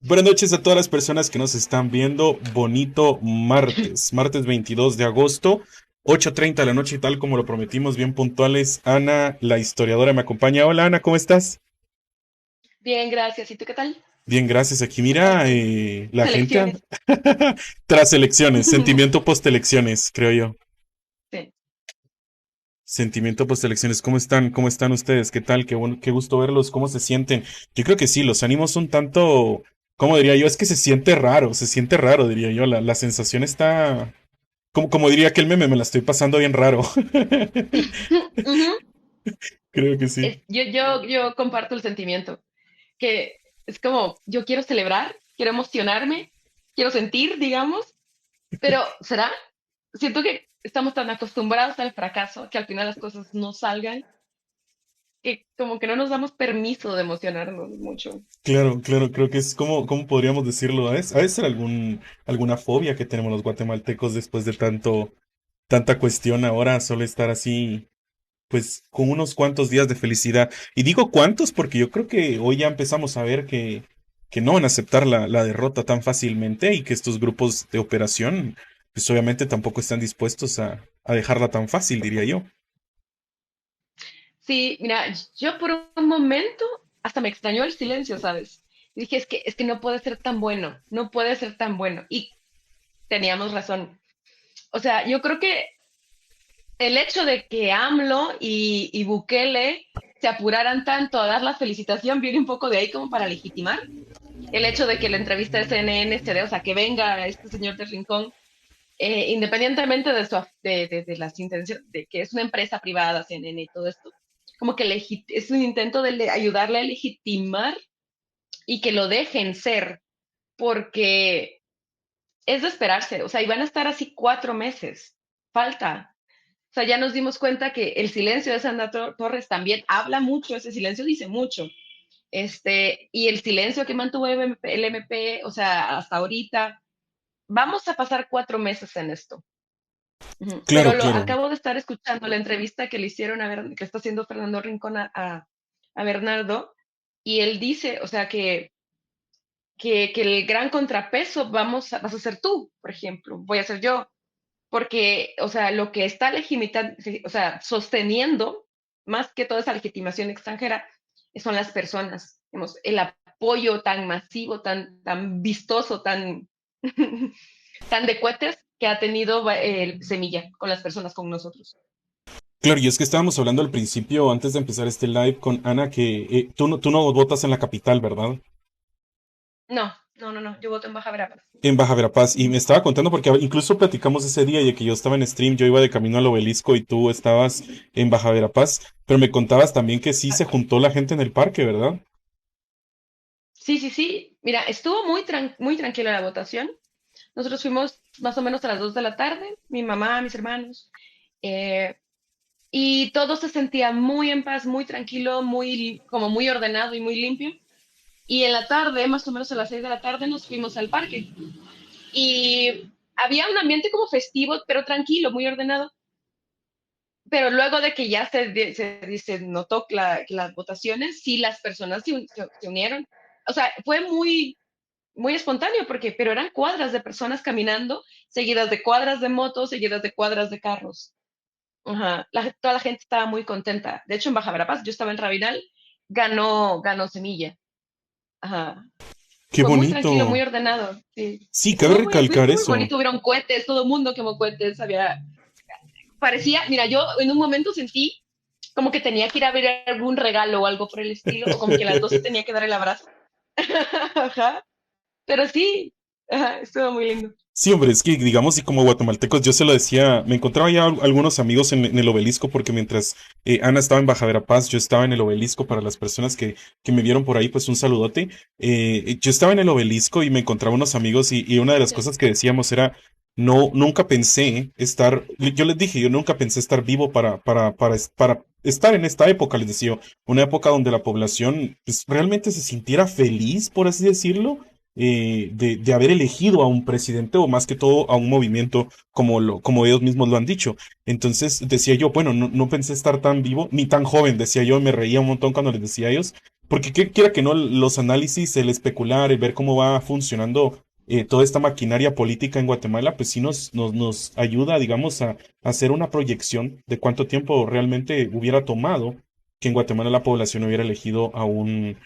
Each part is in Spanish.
Buenas noches a todas las personas que nos están viendo. Bonito martes, martes 22 de agosto, 8:30 de la noche y tal como lo prometimos, bien puntuales. Ana, la historiadora, me acompaña. Hola Ana, ¿cómo estás? Bien, gracias. ¿Y tú qué tal? Bien, gracias. Aquí ¿Qué tal mira, tus la gente anda. elecciones? Tras elecciones, sentimiento post elecciones, creo yo. Sí. Sentimiento post elecciones, ¿cómo están? ¿Cómo están ustedes? ¿Qué tal? Qué bueno, qué gusto verlos, ¿cómo se sienten? Yo creo que sí, los ánimos son tanto, ¿cómo diría yo? Es que se siente raro, diría yo. La sensación está. Como diría aquel meme, me la estoy pasando bien raro. Ujú. Creo que sí. Yo comparto el sentimiento, que es como, yo quiero celebrar, quiero emocionarme, quiero sentir, digamos, pero ¿será? Siento que estamos tan acostumbrados al fracaso que al final las cosas no salgan, que como que no nos damos permiso de emocionarnos mucho. Claro, claro, creo que es como, ¿cómo podríamos decirlo? Ha de ser alguna fobia que tenemos los guatemaltecos después de tanta cuestión ahora, solo estar así, pues, con unos cuantos días de felicidad. Y digo cuántos porque yo creo que hoy ya empezamos a ver que no van a aceptar la derrota tan fácilmente y que estos grupos de operación, pues obviamente tampoco están dispuestos a dejarla tan fácil, diría yo. Sí, mira, yo por un momento hasta me extrañó el silencio, ¿sabes? Y dije, es que no puede ser tan bueno, no puede ser tan bueno. Y teníamos razón. O sea, yo creo que el hecho de que AMLO y Bukele se apuraran tanto a dar la felicitación viene un poco de ahí como para legitimar el hecho de que la entrevista de CNN se dé, o sea, que venga este señor de Rincón, independientemente de, de las intenciones, de que es una empresa privada, CNN y todo esto, como que es un intento de ayudarle a legitimar y que lo dejen ser, porque es de esperarse, o sea, y van a estar así 4 meses, falta. O sea, ya nos dimos cuenta que el silencio de Sandra Torres también habla mucho, ese silencio dice mucho. Y el silencio que mantuvo el MP, o sea, hasta ahorita, vamos a pasar 4 meses en esto. Ujú. Pero Claro, claro. acabo de estar escuchando la entrevista que le hicieron a ver, que está haciendo Fernando Rincón a Bernardo, y él dice, o sea, que el gran contrapeso vas a ser tú, por ejemplo, voy a ser yo, porque, o sea, lo que está o sea, sosteniendo más que toda esa legitimación extranjera son las personas, digamos, el apoyo tan masivo, tan vistoso, tan, tan de cohetes que ha tenido Semilla con las personas, con nosotros. Claro, y es que estábamos hablando al principio, antes de empezar este live con Ana, que tú no votas en la capital, ¿verdad? No, no, no, no, yo voto en Baja Verapaz. En Baja Verapaz. Y me estaba contando porque incluso platicamos ese día, ya que yo estaba en stream, yo iba de camino al obelisco y tú estabas en Baja Verapaz, pero me contabas también que sí se juntó la gente en el parque, ¿verdad? Sí, sí, sí. Mira, estuvo muy tranquila la votación. Nosotros fuimos más o menos a las 2 de la tarde, mi mamá, mis hermanos. eh, y todo se sentía muy en paz, muy tranquilo, como muy ordenado y muy limpio. Y en la tarde, más o menos a las 6 de la tarde, nos fuimos al parque. Y había un ambiente como festivo, pero tranquilo, muy ordenado. Pero luego de que ya se notó que las votaciones, sí, las personas se unieron. O sea, fue muy espontáneo, pero eran cuadras de personas caminando, seguidas de cuadras de motos, seguidas de cuadras de carros. Ajá. Toda la gente estaba muy contenta. De hecho, en Baja Verapaz, yo estaba en Rabinal, ganó Semilla. Ajá. Qué Fue muy tranquilo, bonito. muy ordenado. Sí. Sí, cabe recalcar Estuvo muy eso. bonito. Hubieron cohetes, todo el mundo quemó cohetes. Parecía, mira, yo en un momento sentí como que tenía que ir a ver algún regalo o algo por el estilo, o como que a las 12 tenía que dar el abrazo. Ajá. Pero sí, ajá, estuvo muy lindo. Sí, hombre, es que digamos, y como guatemaltecos, yo se lo decía, me encontraba ya algunos amigos en el obelisco, porque mientras Ana estaba en Baja Verapaz, yo estaba en el obelisco. Para las personas que me vieron por ahí, pues un saludote. Yo estaba en el obelisco y me encontraba unos amigos, y una de las cosas que decíamos era, no, nunca pensé estar, yo les dije, yo nunca pensé estar vivo para estar en esta época, les decía yo, una época donde la población pues, realmente se sintiera feliz, por así decirlo, de haber elegido a un presidente o más que todo a un movimiento como ellos mismos lo han dicho. Entonces decía yo, bueno, no pensé estar tan vivo ni tan joven, decía yo, me reía un montón cuando les decía a ellos. porque quiera que no, los análisis, el especular, el ver cómo va funcionando toda esta maquinaria política en Guatemala, pues sí nos ayuda, digamos, a hacer una proyección de cuánto tiempo realmente hubiera tomado que en Guatemala la población hubiera elegido a un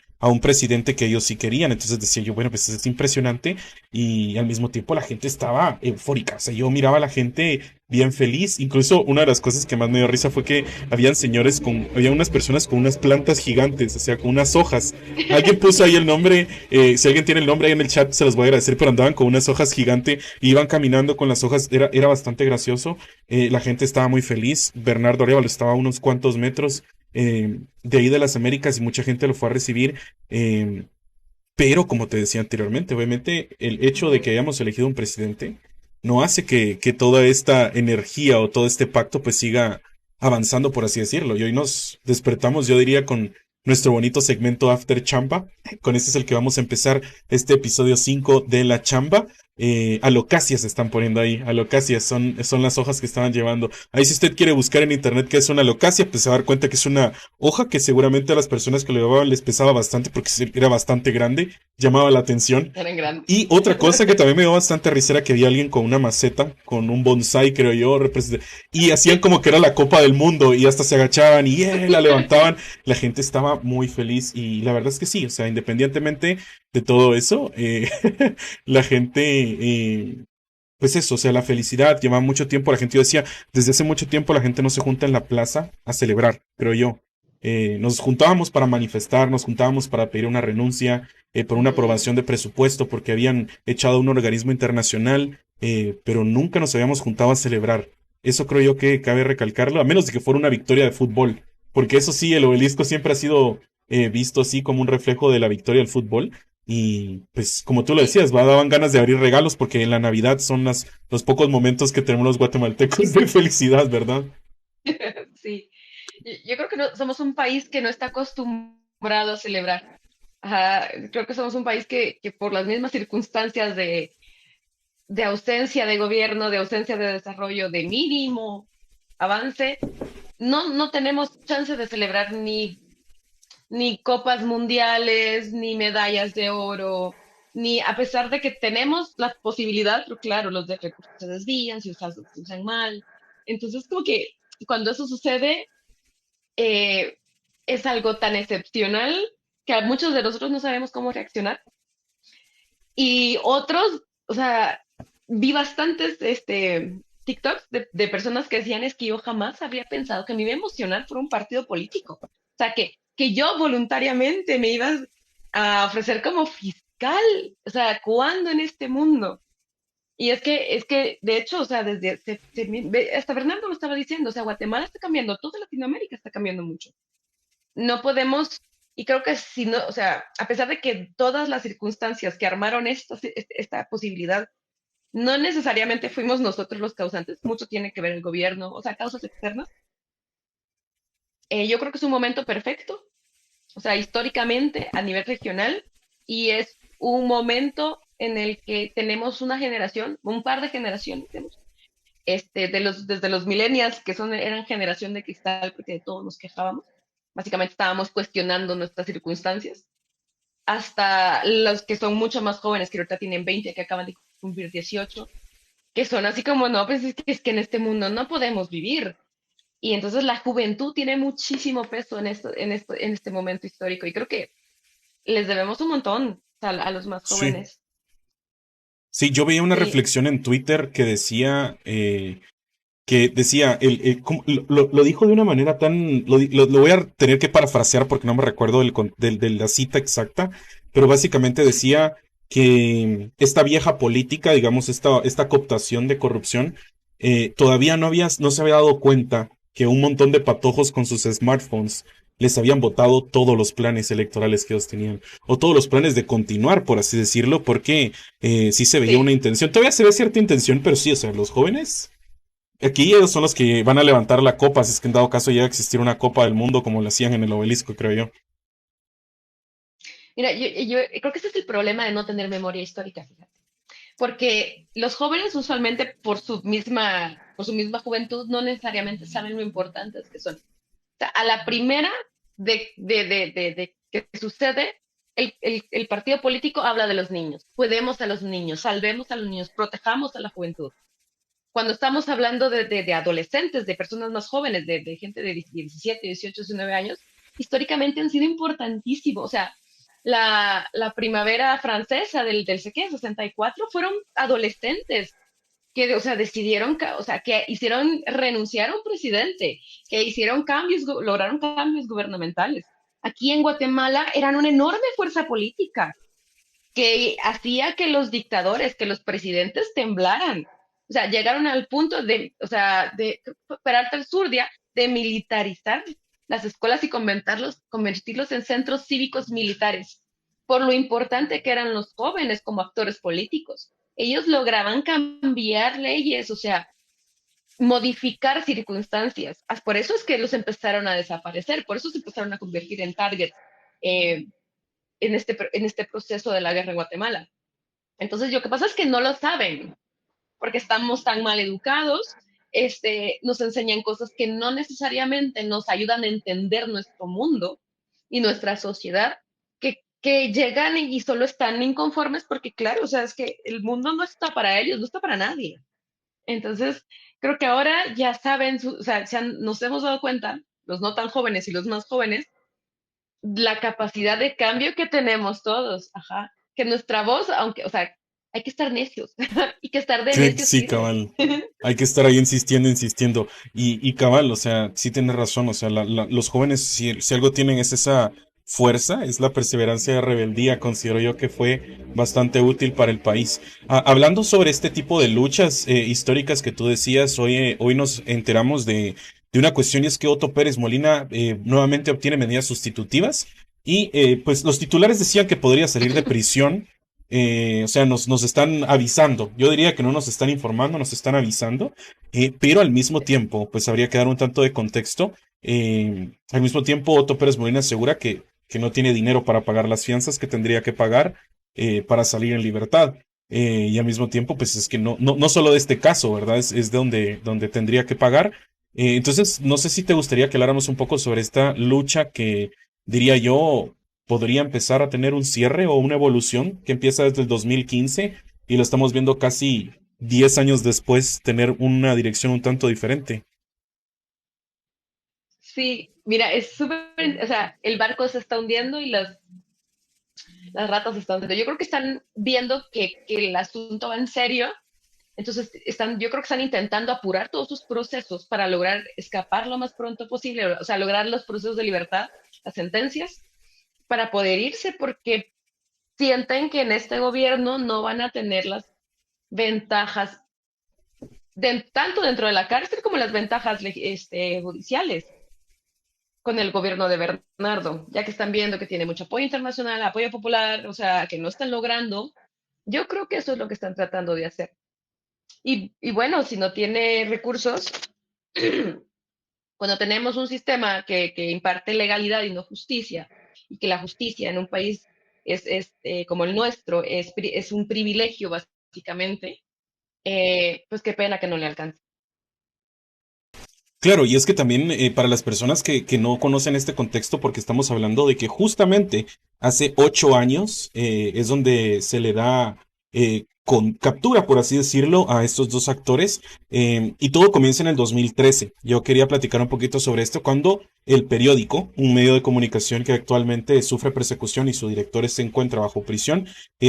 presidente que ellos sí querían. Entonces decía yo, bueno, pues es impresionante y al mismo tiempo la gente estaba eufórica. O sea, yo miraba a la gente bien feliz. Incluso una de las cosas que más me dio risa fue que había unas personas con unas plantas gigantes, o sea, con unas hojas. Alguien puso ahí el nombre, si alguien tiene el nombre ahí en el chat se los voy a agradecer, pero andaban con unas hojas gigantes, iban caminando con las hojas, era bastante gracioso. La gente estaba muy feliz. Bernardo Arevalo estaba a unos cuantos metros de ahí de las Américas y mucha gente lo fue a recibir. eh, pero como te decía anteriormente, obviamente el hecho de que hayamos elegido un presidente no hace que toda esta energía o todo este pacto pues siga avanzando, por así decirlo. Y hoy nos despertamos, yo diría, con nuestro bonito segmento After Chamba. Con este es el que vamos a empezar este episodio 5 de La Chamba. Alocacias están poniendo ahí. Alocacias son las hojas que estaban llevando. Ahí si usted quiere buscar en internet qué es una alocacia, pues se va a dar cuenta que es una hoja que seguramente a las personas que lo llevaban les pesaba bastante porque era bastante grande, llamaba la atención. Eran grandes. Y otra cosa que también me dio bastante risa era que había alguien con una maceta, con un bonsai, creo yo, y hacían como que era la Copa del Mundo y hasta se agachaban y la levantaban. La gente estaba muy feliz y la verdad es que sí, o sea, independientemente de todo eso, la gente, pues eso, o sea, la felicidad lleva mucho tiempo. La gente, yo decía, desde hace mucho tiempo la gente no se junta en la plaza a celebrar, creo yo. Nos juntábamos para manifestar, nos juntábamos para pedir una renuncia, por una Ujú. aprobación de presupuesto, porque habían echado a un organismo internacional, pero nunca nos habíamos juntado a celebrar. Eso creo yo que cabe recalcarlo, a menos de que fuera una victoria de fútbol, porque eso sí, el obelisco siempre ha sido visto así como un reflejo de la victoria del fútbol. Y pues como tú lo Sí, decías, daban ganas de abrir regalos porque en la Navidad son los pocos momentos que tenemos los guatemaltecos de felicidad, ¿verdad? sí. Yo creo que somos un país que no está acostumbrado a celebrar. Ajá, creo que somos un país que por las mismas circunstancias de ausencia de gobierno, de ausencia de desarrollo, de mínimo avance, no tenemos chance de celebrar ni copas mundiales, ni medallas de oro, ni a pesar de que tenemos la posibilidad, pero claro, los de recursos se desvían, se usan mal. Entonces, como que cuando eso sucede, eh, es algo tan excepcional que a muchos de nosotros no sabemos cómo reaccionar. Y otros, o sea, vi bastantes TikToks de personas que decían es que yo jamás habría pensado que me iba a emocionar por un partido político. O sea, que yo voluntariamente me iba a ofrecer como fiscal. O sea, ¿cuándo en este mundo? Y es que, de hecho, o sea, hasta Bernardo lo estaba diciendo, o sea, Guatemala está cambiando, toda Latinoamérica está cambiando mucho. No podemos, y creo que si no, o sea, a pesar de que todas las circunstancias que armaron esta posibilidad, no necesariamente fuimos nosotros los causantes, mucho tiene que ver el gobierno, o sea, causas externas. Yo creo que es un momento perfecto, o sea, históricamente a nivel regional, y es un momento en el que tenemos una generación, un par de generaciones, digamos, desde los millennials, que eran generación de cristal, porque de todos nos quejábamos, básicamente estábamos cuestionando nuestras circunstancias, hasta los que son mucho más jóvenes, que ahorita tienen 20, que acaban de cumplir 18, que son así como, no, pues es que en este mundo no podemos vivir. Y entonces la juventud tiene muchísimo peso en este momento histórico y creo que les debemos un montón a los más Sí. jóvenes. Sí, yo veía una Sí, reflexión en Twitter que decía, lo dijo de una manera tan, lo voy a tener que parafrasear porque no me recuerdo de la cita exacta, pero básicamente decía que esta vieja política, digamos, esta cooptación de corrupción, todavía no se había dado cuenta que un montón de patojos con sus smartphones les habían votado todos los planes electorales que ellos tenían, o todos los planes de continuar, por así decirlo, porque sí se veía una sí. intención, todavía se ve cierta intención, pero sí, o sea, los jóvenes aquí ellos son los que van a levantar la copa, si es que en dado caso llega a existir una copa del mundo como lo hacían en el obelisco, creo yo. Mira, yo creo que ese es el problema de no tener memoria histórica, fíjate. Porque los jóvenes usualmente por su misma juventud no necesariamente saben lo importantes que son. O sea, a la primera de que sucede, el partido político habla de los niños. Cuidemos a los niños, salvemos a los niños, protejamos a la juventud. Cuando estamos hablando de adolescentes, de personas más jóvenes, de gente de 17, 18, 19 años, históricamente han sido importantísimos. O sea, la primavera francesa del sé qué, 64, fueron adolescentes que, o sea, decidieron, o sea, que hicieron renunciar a un presidente, que hicieron cambios, lograron cambios gubernamentales. Aquí en Guatemala eran una enorme fuerza política que hacía que los dictadores, que los presidentes temblaran. O sea, llegaron al punto de, o sea, de Peralta el Surdia, de militarizar las escuelas y convertirlos en centros cívicos militares, por lo importante que eran los jóvenes como actores políticos. Ellos lograban cambiar leyes, o sea, modificar circunstancias. Por eso es que los empezaron a desaparecer, por eso se empezaron a convertir en targets eh, en este proceso de la guerra en Guatemala. Entonces, lo que pasa es que no lo saben, porque estamos tan mal educados, nos enseñan cosas que no necesariamente nos ayudan a entender nuestro mundo y nuestra sociedad, que llegan y solo están inconformes porque, claro, o sea, es que el mundo no está para ellos, no está para nadie. Entonces, creo que ahora ya saben, o sea, nos hemos dado cuenta, los no tan jóvenes y los más jóvenes, la capacidad de cambio que tenemos todos, ajá, que nuestra voz, aunque, o sea, hay que estar necios y que estar de Sí, necios sí, sirve. cabal. Hay que estar ahí insistiendo, insistiendo. Y cabal, o sea, sí tienes razón. O sea, los jóvenes, si algo tienen es esa fuerza, es la perseverancia de rebeldía. Considero yo que fue bastante útil para el país. Hablando sobre este tipo de luchas históricas que tú decías, hoy nos enteramos de una cuestión y es que Otto Pérez Molina nuevamente obtiene medidas sustitutivas. Y pues los titulares decían que podría salir de prisión. O sea, nos están avisando. Yo diría que no nos están informando, nos están avisando, pero al mismo tiempo, pues habría que dar un tanto de contexto. Al mismo tiempo, Otto Pérez Molina asegura que no tiene dinero para pagar las fianzas que tendría que pagar para salir en libertad. Y al mismo tiempo, pues es que no solo de este caso, ¿verdad? Es de donde tendría que pagar. Entonces, no sé si te gustaría que habláramos un poco sobre esta lucha que diría yo podría empezar a tener un cierre o una evolución que empieza desde el 2015 y lo estamos viendo casi 10 años después tener una dirección un tanto diferente. Sí, mira, es súper, o sea, el barco se está hundiendo y las ratas se están hundiendo. Yo creo que están viendo que el asunto va en serio, entonces yo creo que están intentando apurar todos sus procesos para lograr escapar lo más pronto posible, o sea, lograr los procesos de libertad, las sentencias, para poder irse, porque sienten que en este gobierno no van a tener las ventajas, tanto dentro de la cárcel como las ventajas judiciales con el gobierno de Bernardo, ya que están viendo que tiene mucho apoyo internacional, apoyo popular, o sea, que no están logrando. Yo creo que eso es lo que están tratando de hacer. Y bueno, si no tiene recursos, cuando tenemos un sistema que imparte legalidad y no justicia, y que la justicia en un país como el nuestro es un privilegio básicamente, pues qué pena que no le alcance. Claro, y es que también para las personas que no conocen este contexto, porque estamos hablando de que justamente hace 8 años es donde se le da con captura, por así decirlo, a estos dos actores, y todo comienza en el 2013. Yo quería platicar un poquito sobre esto cuando el periódico, un medio de comunicación que actualmente sufre persecución y su director se encuentra bajo prisión,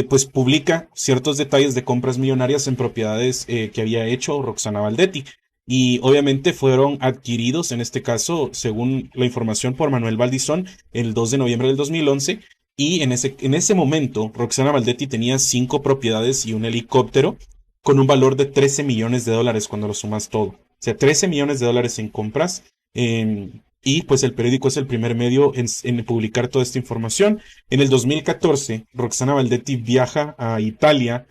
pues publica ciertos detalles de compras millonarias en propiedades que había hecho Roxana Valdetti. Y obviamente fueron adquiridos, en este caso, según la información por Manuel Valdizón, el 2 de noviembre del 2011. Y en ese momento, Roxana Valdetti tenía 5 propiedades y un helicóptero con un valor de 13 millones de dólares cuando lo sumas todo. O sea, 13 millones de dólares en compras. Y pues el periódico es el primer medio en publicar toda esta información. En el 2014, Roxana Valdetti viaja a Italia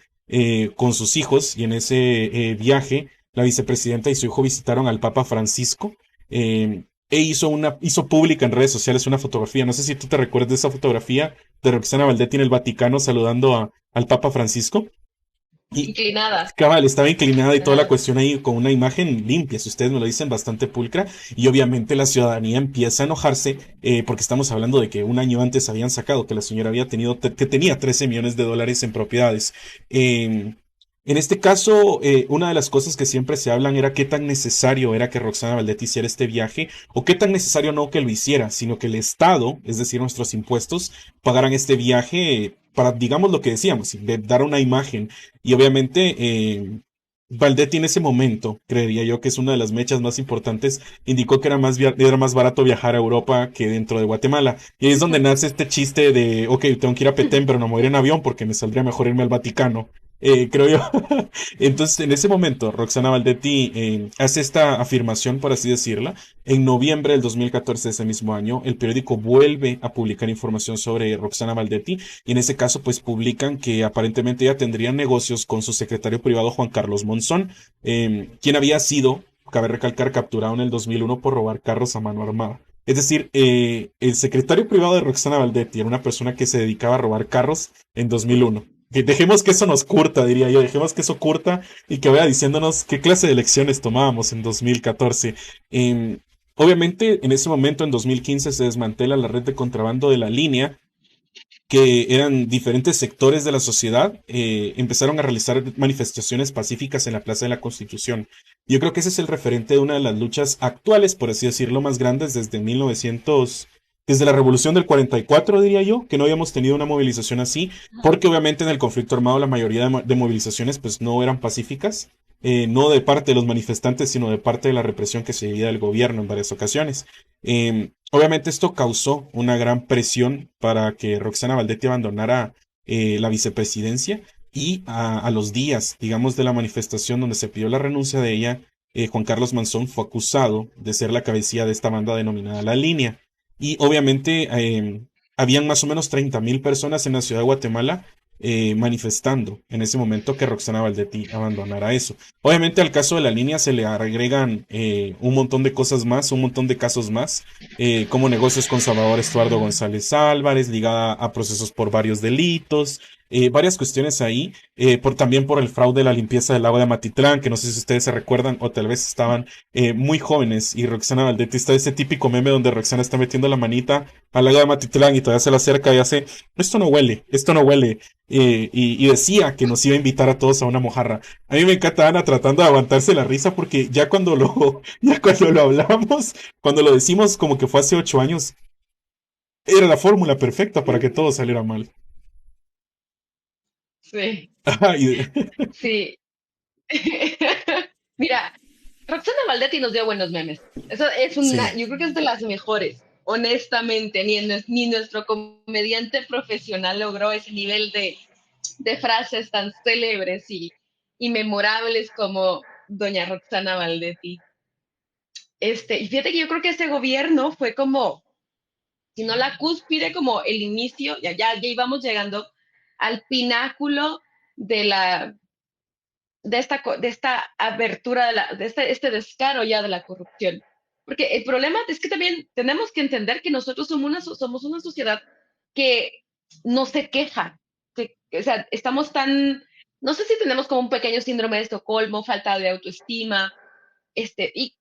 con sus hijos y en ese viaje la vicepresidenta y su hijo visitaron al Papa Francisco e hizo pública en redes sociales una fotografía. No sé si tú te recuerdas de esa fotografía de Roxana Valdetti en el Vaticano saludando al Papa Francisco. Y inclinada. cabal, estaba inclinada y toda la Ajá. cuestión ahí con una imagen limpia, si ustedes me lo dicen, bastante pulcra. Y obviamente la ciudadanía empieza a enojarse porque estamos hablando de que un año antes habían sacado que la señora había tenido, que tenía 13 millones de dólares en propiedades. Eh, en este caso, una de las cosas que siempre se hablan era qué tan necesario era que Roxana Valdetti hiciera este viaje, o qué tan necesario no que lo hiciera, sino que el Estado, es decir, nuestros impuestos, pagaran este viaje para, digamos lo que decíamos, de dar una imagen y obviamente, Valdetti en ese momento, creería yo que es una de las mechas más importantes, indicó que era más barato viajar a Europa que dentro de Guatemala. Y ahí es donde nace este chiste de, ok, tengo que ir a Petén, pero no me voy a ir en avión porque me saldría mejor irme al Vaticano. Creo yo. Entonces, en ese momento, Roxana Valdetti hace esta afirmación, por así decirla. En noviembre del 2014 de ese mismo año, el periódico vuelve a publicar información sobre Roxana Valdetti y en ese caso, pues publican que aparentemente ella tendría negocios con su secretario privado Juan Carlos Monzón, quien había sido, cabe recalcar, capturado en el 2001 por robar carros a mano armada. Es decir, el secretario privado de Roxana Valdetti era una persona que se dedicaba a robar carros en 2001. Que dejemos que eso nos curta, diría yo, dejemos que eso curta y que vaya diciéndonos qué clase de elecciones tomábamos en 2014. Eh, Obviamente, en ese momento, en 2015, se desmantela la red de contrabando de la línea que eran diferentes sectores de la sociedad, empezaron a realizar manifestaciones pacíficas en la Plaza de la Constitución. Yo creo que ese es el referente de una de las luchas actuales, por así decirlo, más grandes desde 1900, desde la Revolución del 44, diría yo, que no habíamos tenido una movilización así, porque obviamente en el conflicto armado la mayoría de movilizaciones pues no eran pacíficas, no de parte de los manifestantes, sino de parte de la represión que se vivía del gobierno en varias ocasiones. Obviamente esto causó una gran presión para que Roxana Valdetti abandonara la vicepresidencia y a los días, digamos, de la manifestación donde se pidió la renuncia de ella, Juan Carlos Manzón fue acusado de ser la cabecilla de esta banda denominada La Línea. Y obviamente habían más o menos 30.000 personas en la ciudad de Guatemala manifestando en ese momento que Roxana Valdetti abandonara eso. Obviamente al caso de La Línea se le agregan un montón de cosas más, un montón de casos más como negocios con Salvador Estuardo González Álvarez, ligada a procesos por varios delitos, varias cuestiones ahí, también por el fraude de la limpieza del agua de Amatitlán, que no sé si ustedes se recuerdan o tal vez estaban muy jóvenes y Roxana Valdetti está ese típico meme donde Roxana está metiendo la manita al agua de Amatitlán y todavía se la acerca y hace, esto no huele, y decía que nos iba a invitar a todos a una mojarra. A mí me encanta Ana tratando de aguantarse la risa porque ya cuando lo hablamos, cuando lo decimos como que fue hace 8 años, era la fórmula perfecta para que todo saliera mal. Sí, Ajá, sí. Mira, Roxana Valdetti nos dio buenos memes. Eso es sí, una, yo creo que es de las mejores, honestamente. Ni nuestro comediante profesional logró ese nivel de frases tan célebres y memorables como doña Roxana Valdetti. Y fíjate que yo creo que ese gobierno fue como, si no la cúspide, como el inicio, ya íbamos llegando al pináculo de la de esta abertura, este descaro ya de la corrupción. Porque el problema es que también tenemos que entender que nosotros somos una sociedad que no se queja. O sea, estamos tan, no sé si tenemos como un pequeño síndrome de Estocolmo, falta de autoestima, y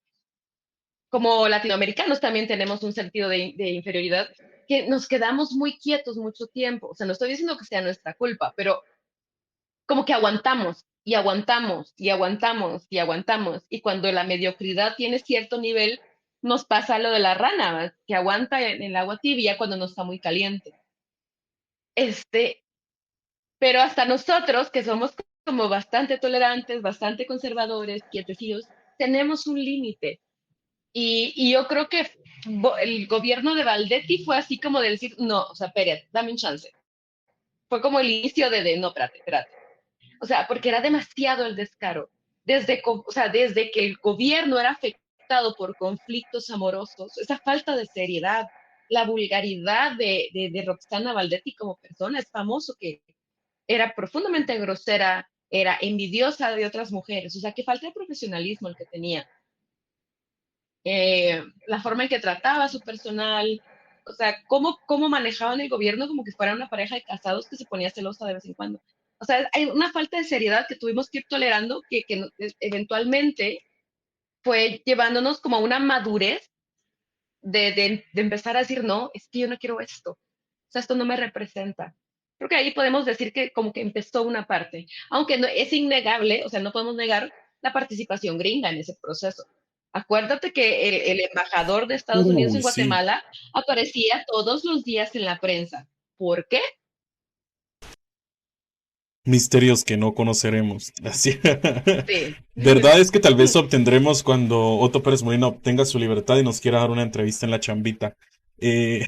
como latinoamericanos también tenemos un sentido de inferioridad que nos quedamos muy quietos mucho tiempo. O sea, no estoy diciendo que sea nuestra culpa, pero como que aguantamos y aguantamos y aguantamos y aguantamos. Y cuando la mediocridad tiene cierto nivel, nos pasa lo de la rana, ¿va? Que aguanta en el agua tibia cuando no está muy caliente. Este, pero hasta nosotros, que somos como bastante tolerantes, bastante conservadores, quietecillos, tenemos un límite. Y yo creo que el gobierno de Valdetti fue así como de decir, no, o sea, espérate, dame un chance. Fue como el inicio de no, espérate, espérate. O sea, porque era demasiado el descaro. O sea, desde que el gobierno era afectado por conflictos amorosos, esa falta de seriedad, la vulgaridad de Roxana Valdetti como persona, es famoso que era profundamente grosera, era envidiosa de otras mujeres, o sea, que falta de profesionalismo el que tenía. La forma en que trataba a su personal, o sea, cómo manejaban el gobierno como que fuera una pareja de casados que se ponía celosa de vez en cuando. O sea, hay una falta de seriedad que tuvimos que ir tolerando eventualmente fue llevándonos como a una madurez de empezar a decir, no, es que yo no quiero esto. O sea, esto no me representa. Creo que ahí podemos decir que como que empezó una parte, aunque no, es innegable, o sea, no podemos negar la participación gringa en ese proceso. Acuérdate que el embajador de Estados Unidos Uy, en sí. Guatemala aparecía todos los días en la prensa. ¿Por qué? Misterios que no conoceremos. Así. Sí. Verdad es que tal vez obtendremos cuando Otto Pérez Molina obtenga su libertad y nos quiera dar una entrevista en la chambita. Eh,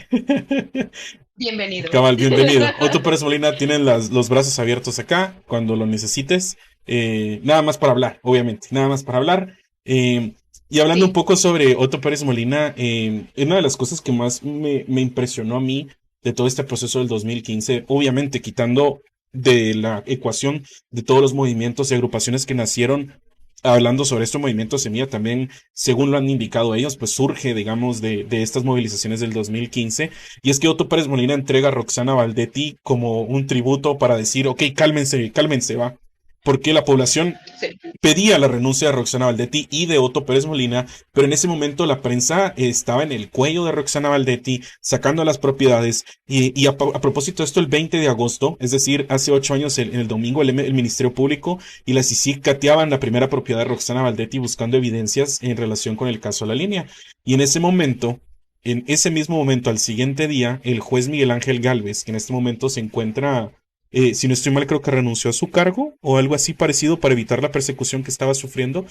Bienvenido. Cabal, bienvenido. Otto Pérez Molina tiene los brazos abiertos acá cuando lo necesites. Nada más para hablar, obviamente. Nada más para hablar. Y hablando un Sí. poco sobre Otto Pérez Molina, una de las cosas que más me impresionó a mí de todo este proceso del 2015, obviamente quitando de la ecuación de todos los movimientos y agrupaciones que nacieron hablando sobre este movimiento semilla, también, según lo han indicado ellos, pues surge, digamos, de estas movilizaciones del 2015. Y es que Otto Pérez Molina entrega a Roxana Valdetti como un tributo para decir, ok, cálmense, cálmense, va. Porque la población Sí. pedía la renuncia de Roxana Valdetti y de Otto Pérez Molina, pero en ese momento la prensa estaba en el cuello de Roxana Valdetti, sacando las propiedades. Y a propósito de esto, el 20 de agosto, es decir, hace 8 años, en el domingo, el Ministerio Público y la CICIG cateaban la primera propiedad de Roxana Valdetti buscando evidencias en relación con el caso La Línea. Y en ese momento, en ese mismo momento, al siguiente día, el juez Miguel Ángel Gálvez, que en este momento se encuentra, si no estoy mal, creo que renunció a su cargo o algo así parecido para evitar la persecución que estaba sufriendo,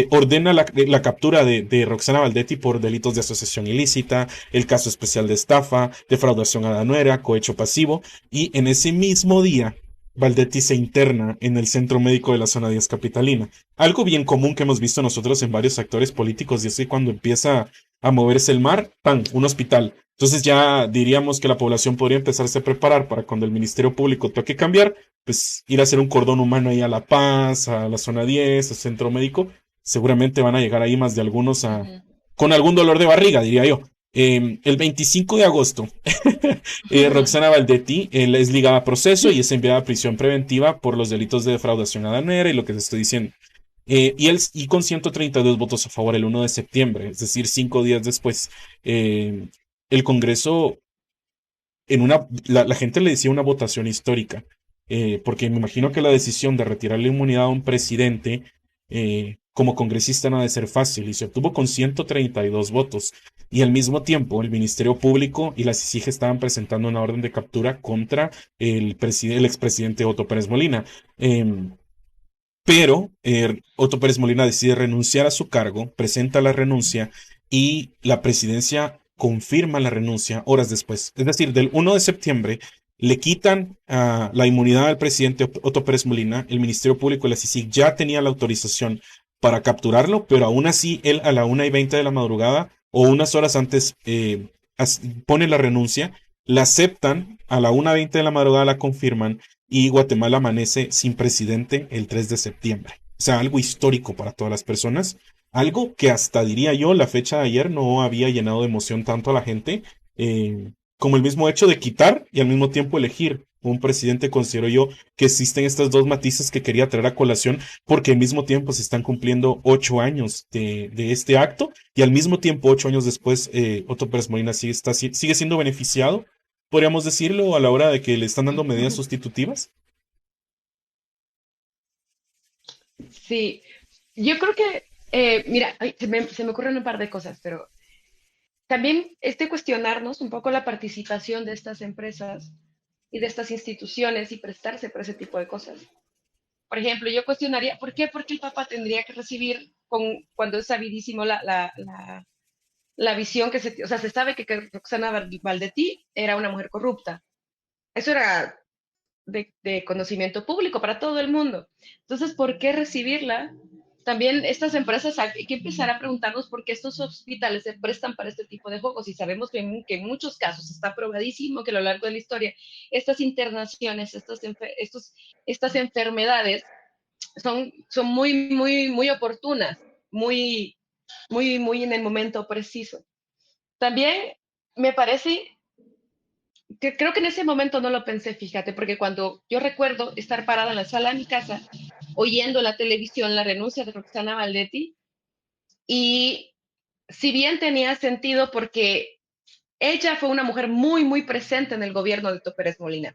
ordena la captura de Roxana Valdetti por delitos de asociación ilícita, el caso especial de estafa, defraudación a la nuera, cohecho pasivo, y en ese mismo día Valdetti se interna en el centro médico de la zona 10 capitalina. Algo bien común que hemos visto nosotros en varios actores políticos, y es que cuando empieza a moverse el mar, ¡pam!, un hospital. Entonces ya diríamos que la población podría empezarse a preparar para cuando el Ministerio Público toque cambiar, pues ir a hacer un cordón humano ahí a La Paz, a la zona 10, al centro médico. Seguramente van a llegar ahí más de algunos Ujú. con algún dolor de barriga, diría yo. El 25 de agosto, Roxana Valdetti es ligada a proceso y es enviada a prisión preventiva por los delitos de defraudación aduanera y lo que te estoy diciendo. Y con 132 votos a favor el 1 de septiembre, es decir, 5 días después, eh, el Congreso, la gente le decía una votación histórica, porque me imagino que la decisión de retirar la inmunidad a un presidente como congresista no ha de ser fácil y se obtuvo con 132 votos. Y al mismo tiempo, el Ministerio Público y la CICIG estaban presentando una orden de captura contra el expresidente Otto Pérez Molina. Em, pero Otto Pérez Molina decide renunciar a su cargo, presenta la renuncia y la presidencia confirma la renuncia horas después. Es decir, del 1 de septiembre le quitan la inmunidad al presidente Otto Pérez Molina. El Ministerio Público y la CICIG ya tenía la autorización para capturarlo, pero aún así él a la 1:20 de la madrugada o unas horas antes pone la renuncia, la aceptan, a la 1:20 de la madrugada la confirman y Guatemala amanece sin presidente el 3 de septiembre. O sea, algo histórico para todas las personas, algo que hasta diría yo la fecha de ayer no había llenado de emoción tanto a la gente, como el mismo hecho de quitar y al mismo tiempo elegir un presidente. Considero yo que existen estos dos matices que quería traer a colación porque al mismo tiempo se están cumpliendo 8 años de este acto y al mismo tiempo 8 años después Otto Pérez Molina sigue siendo beneficiado, podríamos decirlo, a la hora de que le están dando medidas sustitutivas. Sí, yo creo que, mira, ay, se me ocurren un par de cosas, pero también este cuestionarnos un poco la participación de estas empresas y de estas instituciones y prestarse por ese tipo de cosas. Por ejemplo, yo cuestionaría, ¿por qué? Porque el Papa tendría que recibir, cuando es sabidísimo la visión o sea, se sabe que Roxana Valdetti era una mujer corrupta. Eso era de conocimiento público para todo el mundo. Entonces, ¿por qué recibirla? También estas empresas hay que empezar a preguntarnos por qué estos hospitales se prestan para este tipo de juegos y sabemos que en muchos casos está probadísimo que a lo largo de la historia estas internaciones, estas enfermedades son muy, muy, muy oportunas, muy, muy, muy en el momento preciso. También me parece que creo que en ese momento no lo pensé, fíjate, porque cuando yo recuerdo estar parada en la sala de mi casa, oyendo en la televisión la renuncia de Roxana Valdetti, y si bien tenía sentido porque ella fue una mujer muy, muy presente en el gobierno de Otto Pérez Molina.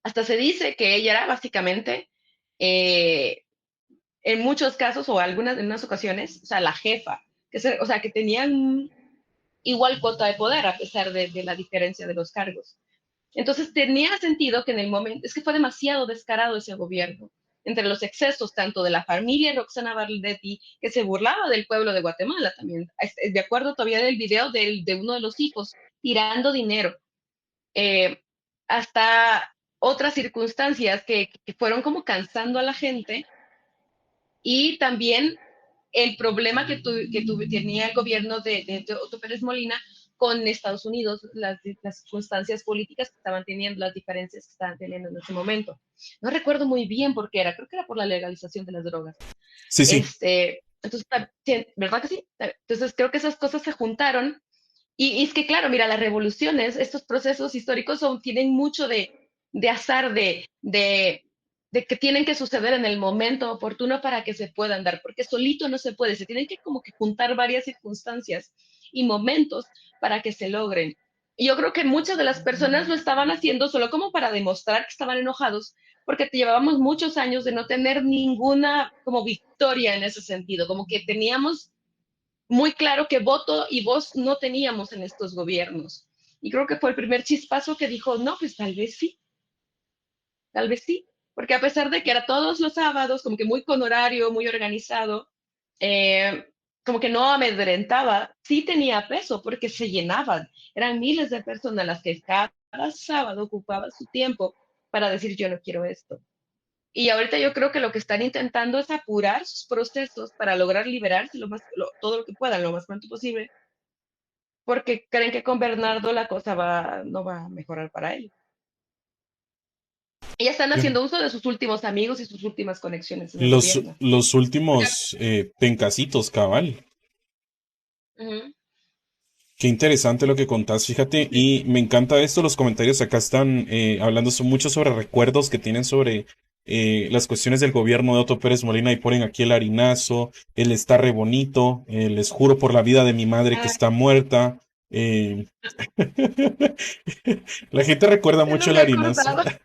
Hasta se dice que ella era básicamente, eh, en muchos casos o en unas ocasiones, o sea, la jefa, o sea, que tenían igual cuota de poder a pesar de la diferencia de los cargos. Entonces tenía sentido que en el momento, es que fue demasiado descarado ese gobierno, entre los excesos tanto de la familia Roxana Valdetti, que se burlaba del pueblo de Guatemala también. De acuerdo todavía del video de uno de los hijos tirando dinero, eh, hasta otras circunstancias que fueron como cansando a la gente, y también el problema tenía el gobierno de Otto Pérez Molina con Estados Unidos, las circunstancias políticas que estaban teniendo, las diferencias que estaban teniendo en ese momento. No recuerdo muy bien por qué era, creo que era por la legalización de las drogas. Sí, sí. Entonces, sí, ¿verdad que sí? Entonces creo que esas cosas se juntaron, y es que, claro, mira, las revoluciones, estos procesos históricos tienen mucho de azar, de que tienen que suceder en el momento oportuno para que se puedan dar, porque solito no se puede, se tienen que como que juntar varias circunstancias y momentos para que se logren. Y yo creo que muchas de las personas lo estaban haciendo solo como para demostrar que estaban enojados, porque te llevábamos muchos años de no tener ninguna como victoria en ese sentido, como que teníamos muy claro que voto y voz no teníamos en estos gobiernos. Y creo que fue el primer chispazo que dijo, no, pues tal vez sí, porque a pesar de que era todos los sábados, como que muy con horario, muy organizado, eh, como que no amedrentaba, sí tenía peso porque se llenaban. Eran miles de personas las que cada sábado ocupaban su tiempo para decir yo no quiero esto. Y ahorita yo creo que lo que están intentando es apurar sus procesos para lograr liberarse todo lo que puedan, lo más pronto posible, porque creen que con Bernardo la cosa no va a mejorar para él. Y ya están haciendo uso de sus últimos amigos y sus últimas conexiones en el gobierno. Los Porque, últimos pencasitos, cabal. ujú, Qué interesante lo que contás, fíjate, y me encanta esto, los comentarios acá están hablando mucho sobre recuerdos que tienen sobre las cuestiones del gobierno de Otto Pérez Molina y ponen aquí el harinazo, el está re bonito, les juro por la vida de mi madre que ah, está muerta. eh, La gente recuerda yo mucho no el me harinazo. acordaba.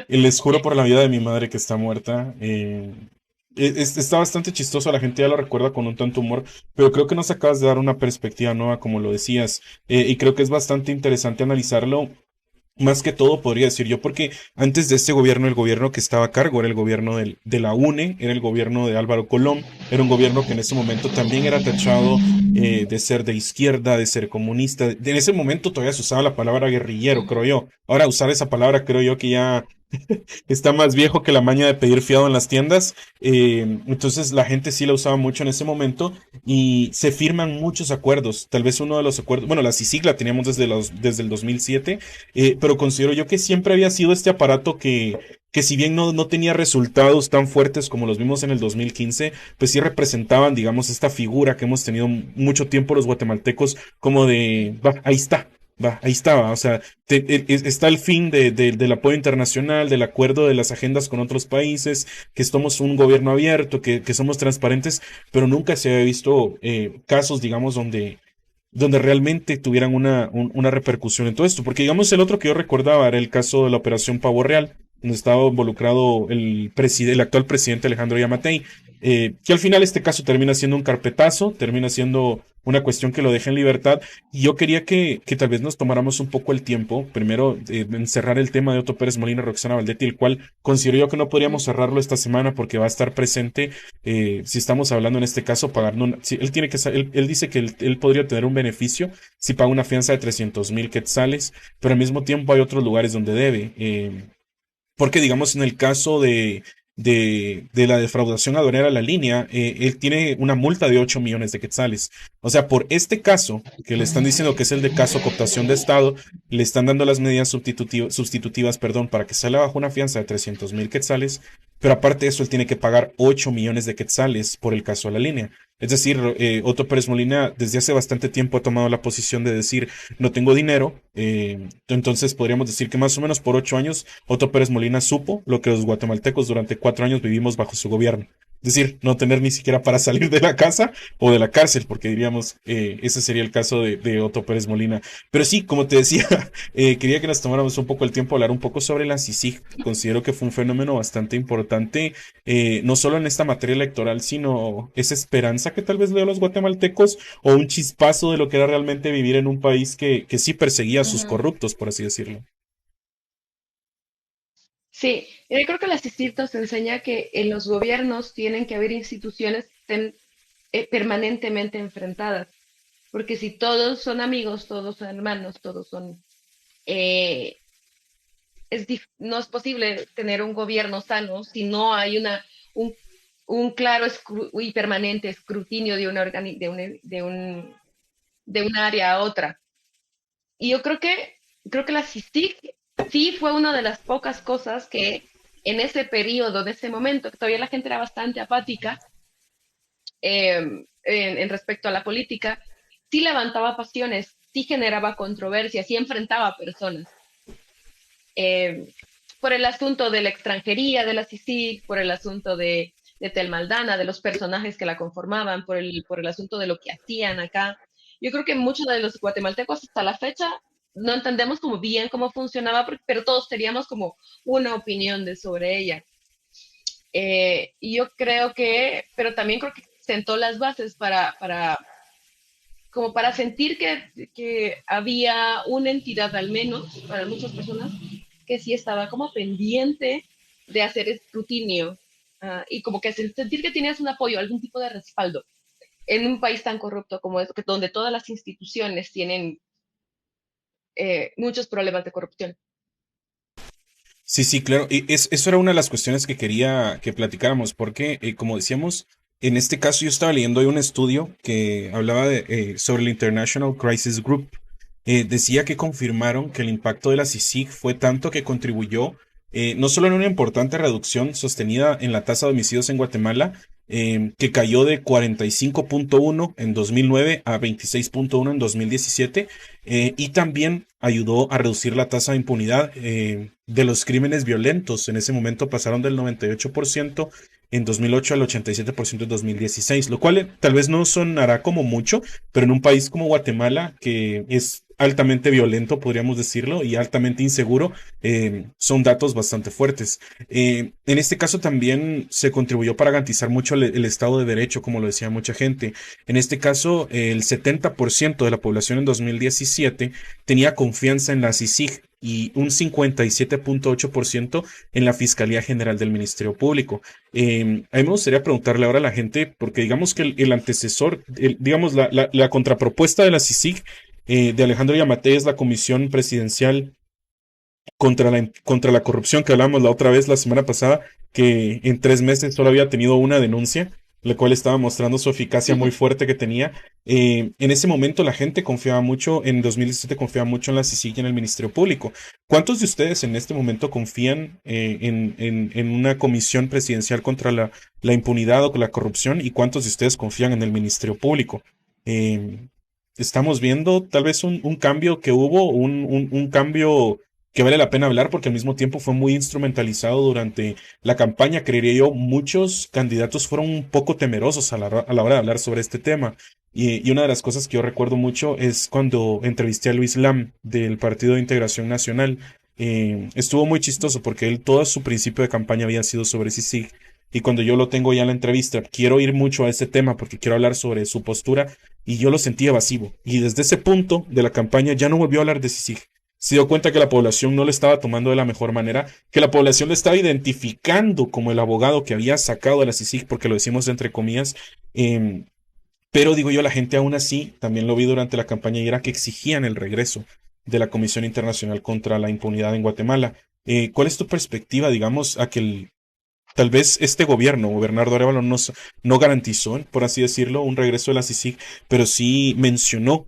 Y les juro por la vida de mi madre que está muerta. Está bastante chistoso, la gente ya lo recuerda con un tanto humor, pero creo que nos acabas de dar una perspectiva nueva, como lo decías, y creo que es bastante interesante analizarlo. Más que todo, podría decir yo, porque antes de este gobierno, el gobierno que estaba a cargo era el gobierno de la UNE, era el gobierno de Álvaro Colón, era un gobierno que en ese momento también era tachado de ser de izquierda, de ser comunista. En ese momento todavía se usaba la palabra guerrillero, creo yo. Ahora usar esa palabra creo yo que ya está más viejo que la maña de pedir fiado en las tiendas. Entonces la gente sí la usaba mucho en ese momento y se firman muchos acuerdos. Tal vez uno de los acuerdos, bueno, la CICIG la teníamos desde el 2007, pero considero yo que siempre había sido este aparato que si bien no tenía resultados tan fuertes como los vimos en el 2015, pues sí representaban, digamos, esta figura que hemos tenido mucho tiempo los guatemaltecos como de, va, ahí está. Va, ahí estaba, o sea, está el fin del apoyo internacional, del acuerdo de las agendas con otros países, que somos un gobierno abierto, que somos transparentes, pero nunca se había visto casos, digamos, donde realmente tuvieran una repercusión en todo esto. Porque, digamos, el otro que yo recordaba era el caso de la Operación Pavo Real, donde estaba involucrado el actual presidente Alejandro Yamatei, que al final este caso termina siendo un carpetazo, termina siendo una cuestión que lo deja en libertad. Y yo quería que tal vez nos tomáramos un poco el tiempo, primero, en cerrar el tema de Otto Pérez Molina y Roxana Valdetti, el cual considero yo que no podríamos cerrarlo esta semana porque va a estar presente, si estamos hablando en este caso, pagando, si él tiene que, él dice que él podría tener un beneficio si paga una fianza de 300,000 quetzales, pero al mismo tiempo hay otros lugares donde debe. Porque, digamos, en el caso de la defraudación aduanera a la línea, él tiene una multa de 8 millones de quetzales. O sea, por este caso, que le están diciendo que es el de caso cooptación de Estado, le están dando las medidas sustitutivas, perdón, para que salga bajo una fianza de 300,000 quetzales, pero aparte de eso, él tiene que pagar 8 millones de quetzales por el caso de la línea. Es decir, Otto Pérez Molina desde hace bastante tiempo ha tomado la posición de decir, no tengo dinero, entonces podríamos decir que más o menos por 8 años Otto Pérez Molina supo lo que los guatemaltecos durante 4 años vivimos bajo su gobierno. Es decir, no tener ni siquiera para salir de la casa o de la cárcel, porque diríamos, ese sería el caso de Otto Pérez Molina. Pero sí, como te decía, quería que nos tomáramos un poco el tiempo a hablar un poco sobre la CICIG. Considero que fue un fenómeno bastante importante, no solo en esta materia electoral, sino esa esperanza que tal vez le dio a los guatemaltecos o un chispazo de lo que era realmente vivir en un país que sí perseguía a sus Ujú. corruptos, por así decirlo. Sí, yo creo que la CICIG nos enseña que en los gobiernos tienen que haber instituciones que estén permanentemente enfrentadas, porque si todos son amigos, todos son hermanos, todos son eh, no es posible tener un gobierno sano si no hay un, un claro y permanente escrutinio de una, de un área a otra. Y yo creo que la CICIG sí fue una de las pocas cosas que en ese periodo, de ese momento, que todavía la gente era bastante apática en respecto a la política, sí levantaba pasiones, sí generaba controversias, sí enfrentaba a personas. eh, por el asunto de la extranjería de la CICIG, por el asunto de Tel Maldana, de los personajes que la conformaban, por el asunto de lo que hacían acá. Yo creo que muchos de los guatemaltecos hasta la fecha no entendemos como bien cómo funcionaba, pero todos teníamos como una opinión de sobre ella. Y yo creo que, pero también creo que sentó las bases como para sentir que había una entidad, al menos para muchas personas, que sí estaba como pendiente de hacer escrutinio y como que sentir que tenías un apoyo, algún tipo de respaldo en un país tan corrupto como es, donde todas las instituciones tienen muchos problemas de corrupción. Sí, sí, claro. Y eso era una de las cuestiones que quería que platicáramos, porque, como decíamos, en este caso yo estaba leyendo hoy un estudio que hablaba sobre el International Crisis Group. Decía que confirmaron que el impacto de la CICIG fue tanto que contribuyó no solo en una importante reducción sostenida en la tasa de homicidios en Guatemala, que cayó de 45,1 en 2009 a 26,1 en 2017, y también ayudó a reducir la tasa de impunidad de los crímenes violentos. En ese momento pasaron del 98% en 2008 al 87% en 2016, lo cual tal vez no sonará como mucho, pero en un país como Guatemala, que es altamente violento, podríamos decirlo, y altamente inseguro, son datos bastante fuertes. En este caso también se contribuyó para garantizar mucho el Estado de Derecho, como lo decía mucha gente. En este caso, el 70% de la población en 2017 tenía confianza en la CICIG y un 57,8% en la Fiscalía General del Ministerio Público. A mí me gustaría preguntarle ahora a la gente, porque digamos que el antecesor, digamos la contrapropuesta de la CICIG, de Alejandro Yamatei, es la Comisión Presidencial contra la corrupción que hablamos la otra vez, la semana pasada, que en 3 meses solo había tenido una denuncia, la cual estaba mostrando su eficacia muy fuerte que tenía. En ese momento la gente confiaba mucho, en 2017 confiaba mucho en la CICIG y en el Ministerio Público. ¿Cuántos de ustedes en este momento confían en una comisión presidencial contra la impunidad o la corrupción, y cuántos de ustedes confían en el Ministerio Público? Eh, Estamos viendo tal vez un cambio que hubo, un cambio que vale la pena hablar porque al mismo tiempo fue muy instrumentalizado durante la campaña. Creería yo, muchos candidatos fueron un poco temerosos a la hora de hablar sobre este tema. Y una de las cosas que yo recuerdo mucho es cuando entrevisté a Luis Lam del Partido de Integración Nacional. Estuvo muy chistoso porque él, todo su principio de campaña había sido sobre CICIG. Y cuando yo lo tengo ya en la entrevista, quiero ir mucho a ese tema porque quiero hablar sobre su postura, y yo lo sentí evasivo. Y desde ese punto de la campaña ya no volvió a hablar de CICIG. Se dio cuenta que la población no lo estaba tomando de la mejor manera, que la población lo estaba identificando como el abogado que había sacado a la CICIG, porque lo decimos entre comillas. em, pero digo yo, la gente aún así, también lo vi durante la campaña, y era que exigían el regreso de la Comisión Internacional contra la Impunidad en Guatemala. ¿Cuál es tu perspectiva, digamos, a que tal vez este gobierno, Bernardo Arévalo, no garantizó, por así decirlo, un regreso de la CICIG, pero sí mencionó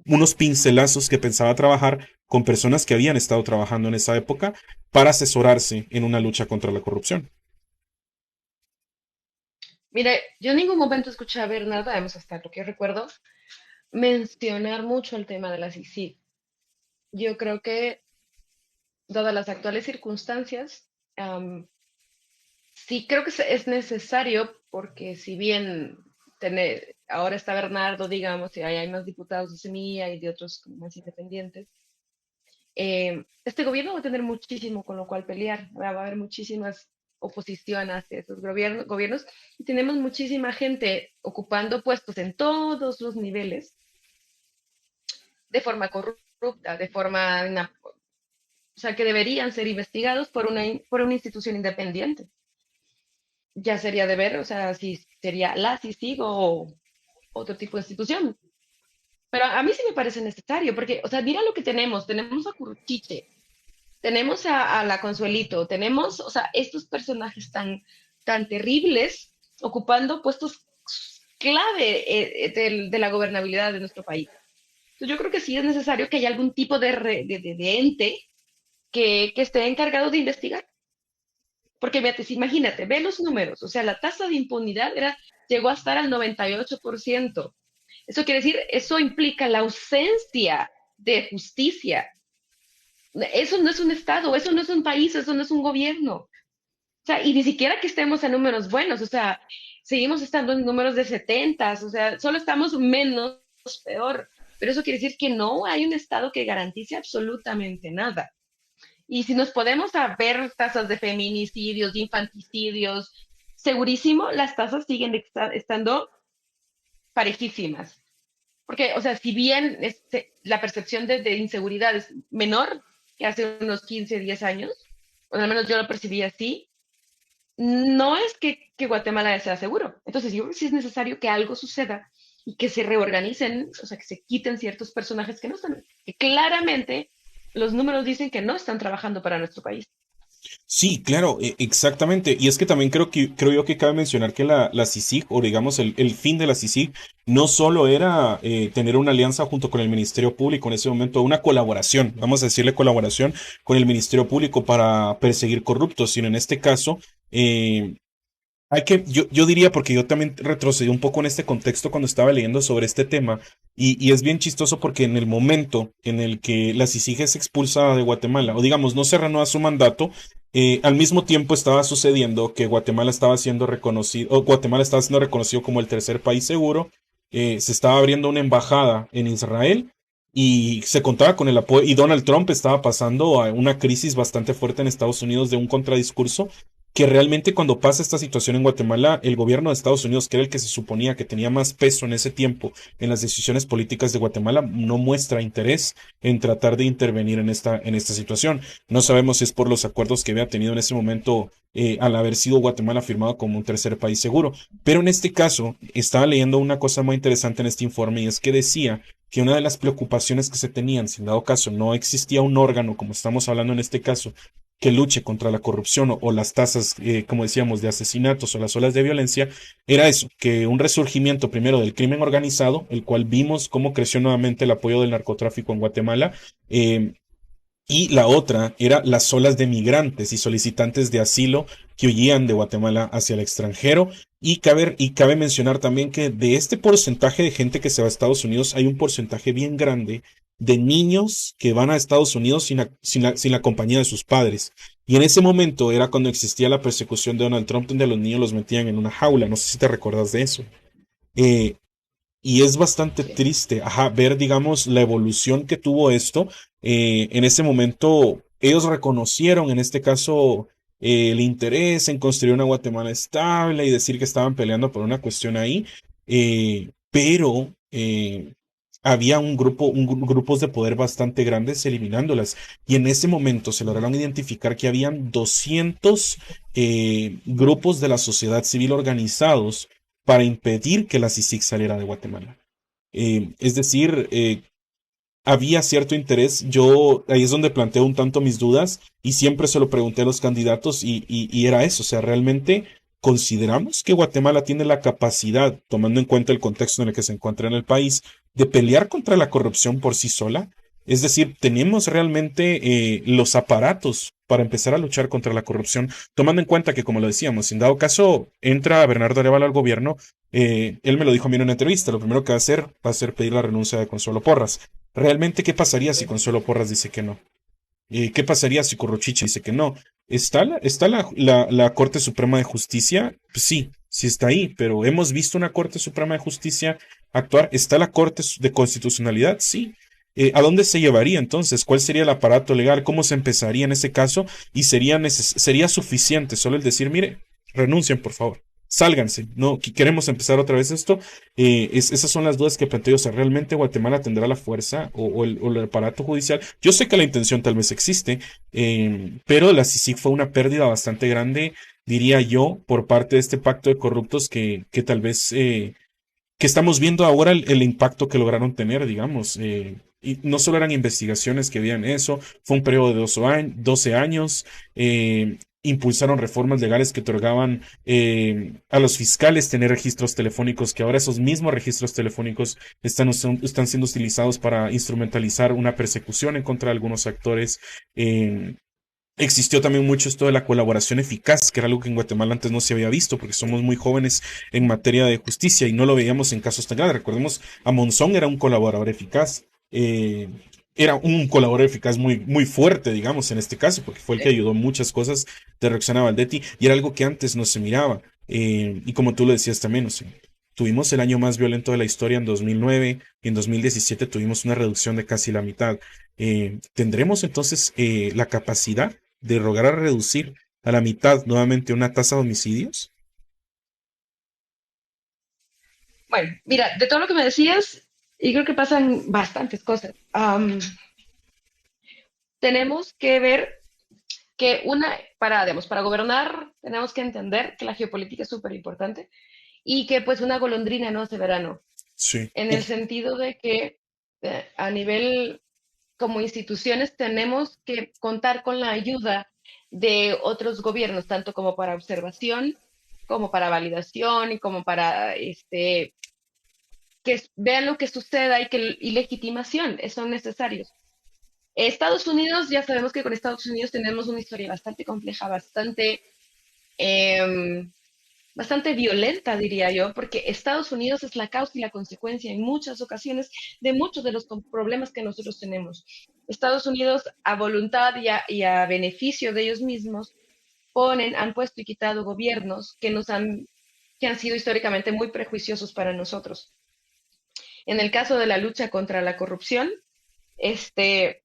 unos pincelazos que pensaba trabajar con personas que habían estado trabajando en esa época para asesorarse en una lucha contra la corrupción? Mira, yo en ningún momento escuché a Bernardo, además hasta lo que recuerdo, mencionar mucho el tema de la CICIG. Yo creo que, dadas las actuales circunstancias, am, sí creo que es necesario, porque si bien ahora está Bernardo, digamos, y hay más diputados de Semilla y de otros como más independientes, este gobierno va a tener muchísimo con lo cual pelear. Va a haber muchísimas oposición hacia esos gobiernos y tenemos muchísima gente ocupando puestos en todos los niveles de forma corrupta, o sea, que deberían ser investigados por una institución independiente. Ya sería de ver, o sea, si sería la CICIG o otro tipo de institución. Pero a mí sí me parece necesario, porque, o sea, mira lo que tenemos. Tenemos a Curruchiche, tenemos a la Consuelito, tenemos, o sea, estos personajes tan terribles ocupando puestos clave de la gobernabilidad de nuestro país. Entonces, yo creo que sí es necesario que haya algún tipo de ente que esté encargado de investigar. Porque imagínate, ve los números, o sea, la tasa de impunidad llegó a estar al 98%. Eso quiere decir, eso implica la ausencia de justicia. Eso no es un Estado, eso no es un país, eso no es un gobierno. O sea, y ni siquiera que estemos en números buenos, o sea, seguimos estando en números de 70, o sea, solo estamos menos peor. Pero eso quiere decir que no hay un Estado que garantice absolutamente nada. Y si nos podemos a ver tasas de feminicidios, de infanticidios, segurísimo, las tasas siguen estando parejísimas. Porque, o sea, si bien la percepción de inseguridad es menor que hace unos 15, 10 años, o al menos yo lo percibí así, no es que Guatemala sea seguro. Entonces, yo creo que sí es necesario que algo suceda y que se reorganicen, o sea, que se quiten ciertos personajes que no están, que claramente los números dicen que no están trabajando para nuestro país. Sí, claro, exactamente. Y es que también creo yo que cabe mencionar que la CICIG, o digamos el fin de la CICIG, no solo era tener una alianza junto con el Ministerio Público en ese momento, una colaboración, vamos a decirle colaboración con el Ministerio Público para perseguir corruptos, sino en este caso, eh, yo diría, porque yo también retrocedí un poco en este contexto cuando estaba leyendo sobre este tema, y es bien chistoso porque en el momento en el que la CICIG es expulsada de Guatemala, o digamos, no se renueva su mandato, al mismo tiempo estaba sucediendo que Guatemala estaba siendo reconocido, o Guatemala estaba siendo reconocido como el tercer país seguro, se estaba abriendo una embajada en Israel. Y se contaba con el apoyo, y Donald Trump estaba pasando a una crisis bastante fuerte en Estados Unidos de un contradiscurso que realmente cuando pasa esta situación en Guatemala, el gobierno de Estados Unidos, que era el que se suponía que tenía más peso en ese tiempo en las decisiones políticas de Guatemala, no muestra interés en tratar de intervenir en esta situación. No sabemos si es por los acuerdos que había tenido en ese momento al haber sido Guatemala firmado como un tercer país seguro. Pero en este caso, estaba leyendo una cosa muy interesante en este informe y es que decía que una de las preocupaciones que se tenían, si en dado caso no existía un órgano, como estamos hablando en este caso, que luche contra la corrupción o las tasas, como decíamos, de asesinatos o las olas de violencia, era eso, que un resurgimiento primero del crimen organizado, el cual vimos cómo creció nuevamente el apoyo del narcotráfico en Guatemala, eh, y la otra era las olas de migrantes y solicitantes de asilo que huían de Guatemala hacia el extranjero. Y cabe mencionar también que de este porcentaje de gente que se va a Estados Unidos, hay un porcentaje bien grande de niños que van a Estados Unidos sin la compañía de sus padres. Y en ese momento era cuando existía la persecución de Donald Trump, donde a los niños los metían en una jaula. No sé si te recuerdas de eso. Eh, y es bastante Sí. triste, ajá, ver, digamos, la evolución que tuvo esto. En ese momento, ellos reconocieron, en este caso, el interés en construir una Guatemala estable y decir que estaban peleando por una cuestión ahí, pero había grupos de poder bastante grandes eliminándolas. Y en ese momento se lograron identificar que habían 200 grupos de la sociedad civil organizados para impedir que la CICIG saliera de Guatemala. Es decir, había cierto interés. Yo ahí es donde planteo un tanto mis dudas y siempre se lo pregunté a los candidatos y era eso. O sea, realmente consideramos que Guatemala tiene la capacidad, tomando en cuenta el contexto en el que se encuentra en el país, de pelear contra la corrupción por sí sola. Es decir, tenemos realmente los aparatos para empezar a luchar contra la corrupción, tomando en cuenta que, como lo decíamos, si en dado caso entra Bernardo Arevalo al gobierno, él me lo dijo a mí en una entrevista, lo primero que va a ser pedir la renuncia de Consuelo Porras. ¿Realmente qué pasaría si Consuelo Porras dice que no? ¿Qué pasaría si Corrochichi dice que no? ¿Está la Corte Suprema de Justicia? Pues sí, sí está ahí, pero ¿hemos visto una Corte Suprema de Justicia actuar? ¿Está la de Constitucionalidad? Sí. ¿A dónde se llevaría entonces? ¿Cuál sería el aparato legal? ¿Cómo se empezaría en ese caso? Y sería suficiente solo el decir, mire, renuncien, por favor. Sálganse, no queremos empezar otra vez esto. Esas son las dudas que planteo. O sea, ¿realmente Guatemala tendrá la fuerza o el aparato judicial? Yo sé que la intención tal vez existe, pero la CICIG fue una pérdida bastante grande, diría yo, por parte de este pacto de corruptos que tal vez que estamos viendo ahora el impacto que lograron tener, digamos. Y no solo eran investigaciones que veían eso, fue un periodo de 12 años, impulsaron reformas legales que otorgaban a los fiscales tener registros telefónicos, que ahora esos mismos registros telefónicos están siendo utilizados para instrumentalizar una persecución en contra de algunos actores. Existió también mucho esto de la colaboración eficaz, que era algo que en Guatemala antes no se había visto, porque somos muy jóvenes en materia de justicia y no lo veíamos en casos tan grandes. Recordemos, a Monzón era un colaborador eficaz, era un colaborador eficaz muy, muy fuerte, digamos, en este caso, porque fue el que ayudó muchas cosas de Roxana Valdetti y era algo que antes no se miraba. Y como tú lo decías también, o sea, tuvimos el año más violento de la historia en 2009 y en 2017 tuvimos una reducción de casi la mitad. ¿Tendremos entonces la capacidad de lograr reducir a la mitad nuevamente una tasa de homicidios? Bueno, mira, de todo lo que me decías, y creo que pasan bastantes cosas. Tenemos que ver que digamos, para gobernar tenemos que entender que la geopolítica es súper importante y que pues una golondrina no hace verano, Sí. en el Uf, sentido de que a nivel como instituciones tenemos que contar con la ayuda de otros gobiernos, tanto como para observación, como para validación y como para que vean lo que suceda y legitimación, son necesarios. Estados Unidos, ya sabemos que con Estados Unidos tenemos una historia bastante compleja, eh, bastante violenta, diría yo, porque Estados Unidos es la causa y la consecuencia en muchas ocasiones de muchos de los problemas que nosotros tenemos. Estados Unidos, a voluntad y a beneficio de ellos mismos, han puesto y quitado gobiernos que han sido históricamente muy prejuiciosos para nosotros. En el caso de la lucha contra la corrupción, este,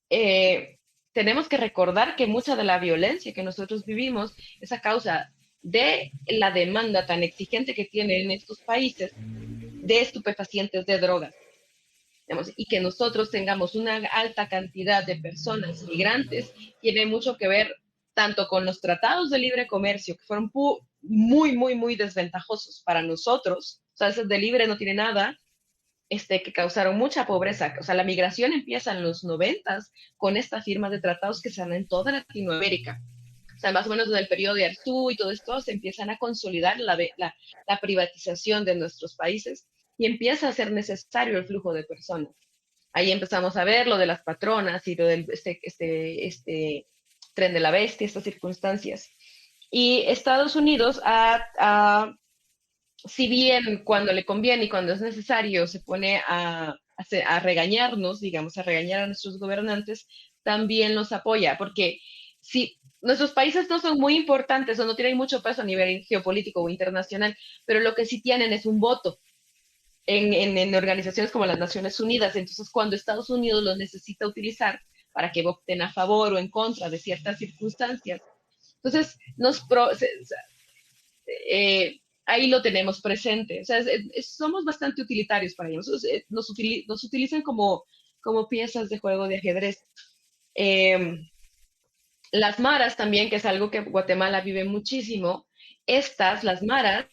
eh, tenemos que recordar que mucha de la violencia que nosotros vivimos es a causa de la demanda tan exigente que tienen estos países de estupefacientes, de drogas. Digamos, y que nosotros tengamos una alta cantidad de personas migrantes tiene mucho que ver tanto con los tratados de libre comercio, que fueron muy, muy, muy desventajosos para nosotros. O sea, ese de libre no tiene nada, que causaron mucha pobreza. O sea, la migración empieza en los 90 con esta firma de tratados que se dan en toda Latinoamérica. O sea, más o menos desde el periodo de Arzú y todo esto, se empiezan a consolidar la privatización de nuestros países y empieza a ser necesario el flujo de personas. Ahí empezamos a ver lo de las patronas y lo del tren de la bestia, estas circunstancias. Y Estados Unidos si bien cuando le conviene y cuando es necesario se pone a regañarnos, digamos, a regañar a nuestros gobernantes, también los apoya, porque si nuestros países no son muy importantes o no tienen mucho peso a nivel geopolítico o internacional, pero lo que sí tienen es un voto en organizaciones como las Naciones Unidas. Entonces, cuando Estados Unidos los necesita utilizar para que voten a favor o en contra de ciertas circunstancias, entonces ahí lo tenemos presente. O sea, somos bastante utilitarios para ellos. Nos utilizan como piezas de juego de ajedrez. Eh, las maras también, que es algo que Guatemala vive muchísimo, las maras,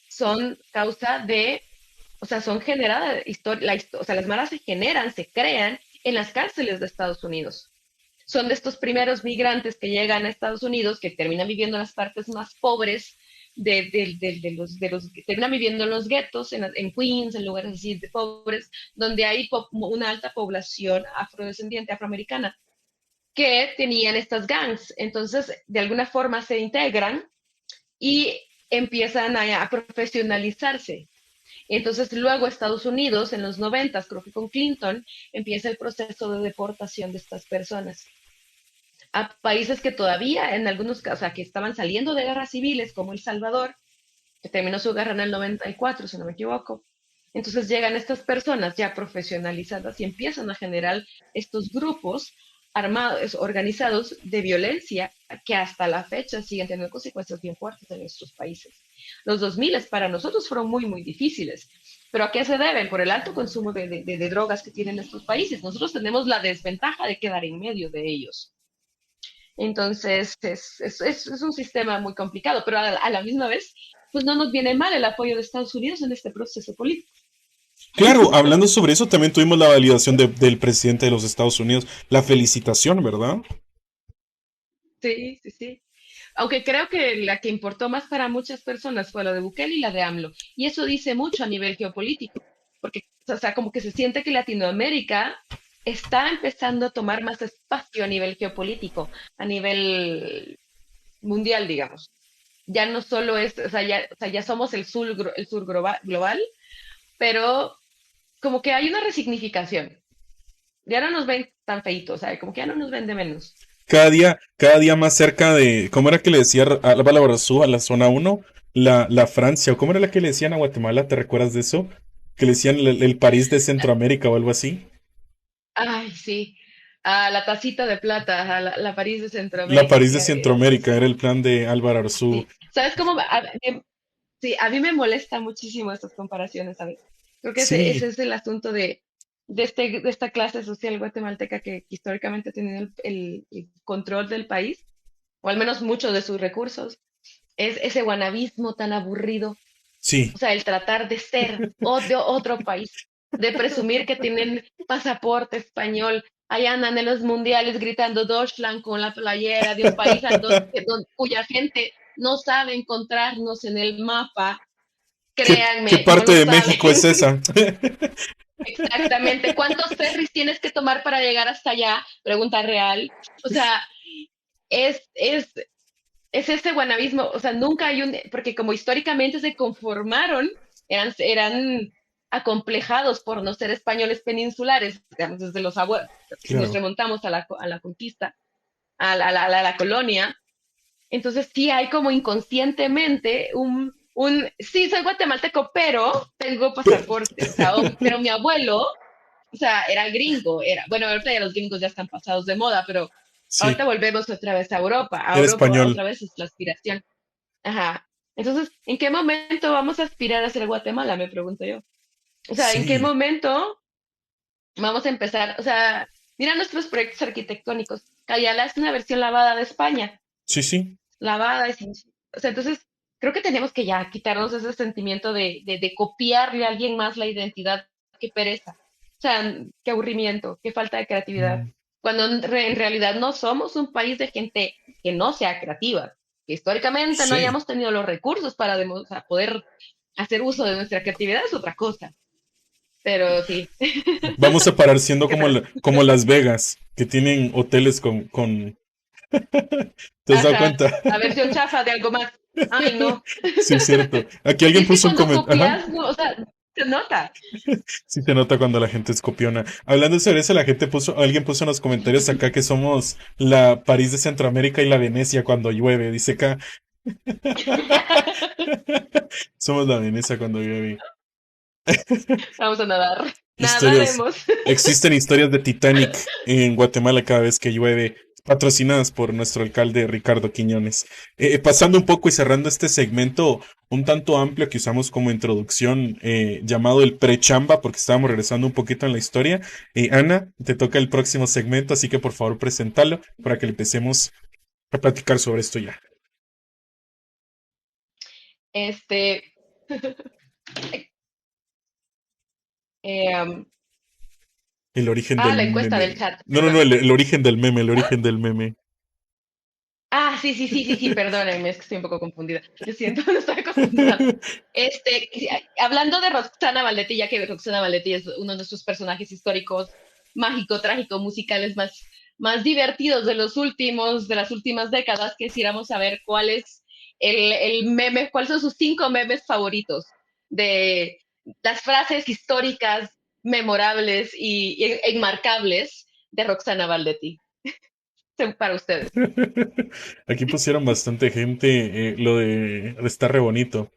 son causa o sea, son generadas, o sea, las maras se generan, se crean en las cárceles de Estados Unidos. Son de estos primeros migrantes que llegan a Estados Unidos, que terminan viviendo en las partes más pobres los que terminan viviendo en los guetos, en Queens, en lugares así de pobres, donde hay una alta población afrodescendiente, afroamericana. que tenían estas gangs. Entonces, de alguna forma se integran y empiezan a profesionalizarse. Entonces, luego Estados Unidos, en los 90, creo que con Clinton, empieza el proceso de deportación de estas personas a países que todavía, en algunos casos, o sea, que estaban saliendo de guerras civiles, como El Salvador, que terminó su guerra en el 94, si no me equivoco. Entonces llegan estas personas ya profesionalizadas y empiezan a generar estos grupos armados, organizados de violencia que hasta la fecha siguen teniendo consecuencias bien fuertes en nuestros países. Los 2000 para nosotros fueron muy, muy difíciles. ¿Pero a qué se deben? Por el alto consumo de drogas que tienen estos países. Nosotros tenemos la desventaja de quedar en medio de ellos. Entonces, es un sistema muy complicado, pero a la misma vez, pues no nos viene mal el apoyo de Estados Unidos en este proceso político. Claro, hablando sobre eso, también tuvimos la validación del presidente de los Estados Unidos. La felicitación, ¿verdad? Sí, sí, sí. Aunque creo que la que importó más para muchas personas fue la de Bukele y la de AMLO. Y eso dice mucho a nivel geopolítico, porque, o sea, como que se siente que Latinoamérica está empezando a tomar más espacio a nivel geopolítico, a nivel mundial, digamos. Ya no solo es, o sea, ya somos el sur global, pero como que hay una resignificación. Ya no nos ven tan feitos, ¿sabes? Como que ya no nos ven de menos. Cada día más cerca de, ¿cómo era que le decía Álvaro Barazú a la zona uno? La Francia, o ¿cómo era la que le decían a Guatemala? ¿Te recuerdas de eso? Que le decían el París de Centroamérica o algo así. Ay, sí. A la tacita de plata, a la París de La Centroamérica, París de Centroamérica era el plan de Álvaro Arzú. sí. ¿Sabes cómo? Sí, a mí me molesta muchísimo estas comparaciones, ¿sabes? Creo que ese Sí, es el asunto de esta clase social guatemalteca que históricamente ha tenido el control del país, o al menos muchos de sus recursos. Es ese guanabismo tan aburrido. O sí. sea, el tratar de ser de otro país, de presumir que tienen pasaporte español, allá andan en los mundiales gritando Deutschland con la playera de un país cuya gente no sabe encontrarnos en el mapa, ¿Qué créanme, no parte lo de México es saben. esa? Exactamente. ¿Cuántos ferries tienes que tomar para llegar hasta allá? Pregunta real. O sea, es, es, es ese guanabismo, o sea, nunca hay porque como históricamente se conformaron, eran acomplejados por no ser españoles peninsulares, digamos, desde los abuelos, si nos Claro, remontamos a la conquista, a la colonia, entonces sí hay como inconscientemente sí, soy guatemalteco, pero tengo pasaporte, o sea, pero mi abuelo, o sea, era gringo, bueno, ahorita ya los gringos ya están pasados de moda, pero ahorita sí, volvemos otra vez a era Europa español. otra vez es la aspiración. Ajá. Entonces, ¿en qué momento vamos a aspirar a ser Guatemala? Me pregunto yo. O sea, ¿en qué Sí, momento vamos a empezar? O sea, mira nuestros proyectos arquitectónicos. Cayala es una versión lavada de España. sí, sí, Lavada es... O sea, entonces, creo que tenemos que ya quitarnos ese sentimiento de copiarle a alguien más la identidad. Qué pereza. O sea, qué aburrimiento, qué falta de creatividad. mm, Cuando en realidad no somos un país de gente que no sea creativa, que históricamente no sí. hayamos tenido los recursos para o sea, poder hacer uso de nuestra creatividad es otra cosa. Pero sí, Vamos a parar siendo qué como, pereza. como Las Vegas, que tienen hoteles con... ¿Te has dado Ajá, cuenta? la versión chafa de algo más. Ay, no. Sí, es cierto. Aquí Y alguien es que puso un cuando comentario. Ajá. copias, no, o sea, se nota. Sí se nota cuando la gente es copiona. Hablando sobre eso, la gente puso, alguien puso en los comentarios acá que somos la París de Centroamérica y la Venecia cuando llueve. Dice acá, somos la Venecia cuando llueve. Vamos a nadar. Historias. Nadaremos. Existen historias de Titanic en Guatemala cada vez que llueve, patrocinadas por nuestro alcalde Ricardo Quiñones. Pasando un poco y cerrando este segmento un tanto amplio que usamos como introducción, llamado el prechamba, porque estábamos regresando un poquito en la historia. Ana, te toca el próximo segmento, así que por favor presentalo para que le empecemos a platicar sobre esto ya. Este, eh, El origen del la encuesta del meme. chat, No, no, no, perdón. el origen del meme, el origen del meme. Sí, sí, sí, sí, sí, perdónenme, es que estoy un poco confundida. Lo siento, no estoy acostumbrada. Hablando de Roxana Valdetti, ya que Roxana Valdetti es uno de nuestros personajes históricos, mágico, trágico, musicales más, más divertidos de las últimas décadas, que quisiéramos saber cuál es el meme, cuáles son sus 5 memes favoritos de las frases históricas, memorables y enmarcables de Roxana Valdetti, para ustedes. Aquí pusieron bastante gente lo de estar re bonito.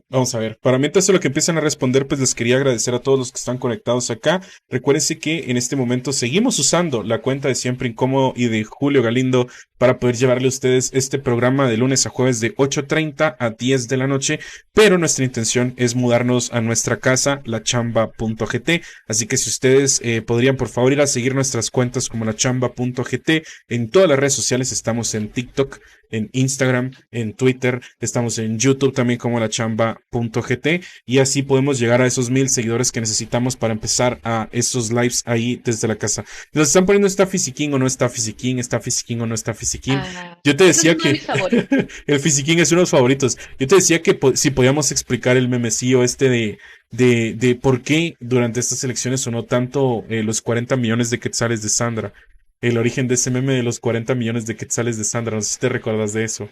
Vamos a ver, para mientras lo que empiezan a responder, pues les quería agradecer a todos los que están conectados acá. Recuérdense que en este momento seguimos usando la cuenta de Siempre Incómodo y de Julio Galindo para poder llevarle a ustedes este programa de lunes a jueves de 8:30 a 10 de la noche, pero nuestra intención es mudarnos a nuestra casa, lachamba.gt. Así que si ustedes podrían por favor ir a seguir nuestras cuentas como lachamba.gt en todas las redes sociales, estamos en TikTok, en Instagram, en Twitter, estamos en YouTube también como lachamba.gt, y así podemos llegar a esos 1,000 seguidores que necesitamos para empezar a esos lives ahí desde la casa. Nos están poniendo está Fisiquín o no está Fisiquín, está Fisiquín o no está Fisiquín. Yo te Ese es decía uno de que mis favoritos. el Fisiquín es uno de los favoritos. Yo te decía que si podíamos explicar el memecillo este de por qué durante estas elecciones sonó tanto los 40 millones de quetzales de Sandra. El origen de ese meme de los 40 millones de quetzales de Sandra. No sé si te recuerdas de eso.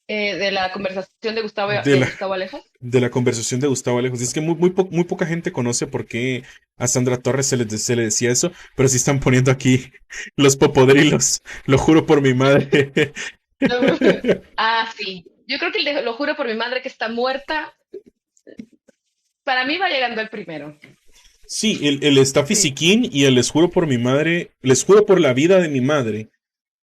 De la conversación De de la, Gustavo Alejo. de la conversación de Gustavo Alejos. Es que muy poca gente conoce por qué a Sandra Torres se le decía eso, pero sí están poniendo aquí los popodrilos. Lo juro por mi madre. Ah, sí. Yo creo que lo juro por mi madre que está muerta. Para mí va llegando el primero. Sí, el está Sí. fisiquín y el les juro por mi madre, les juro por la vida de mi madre,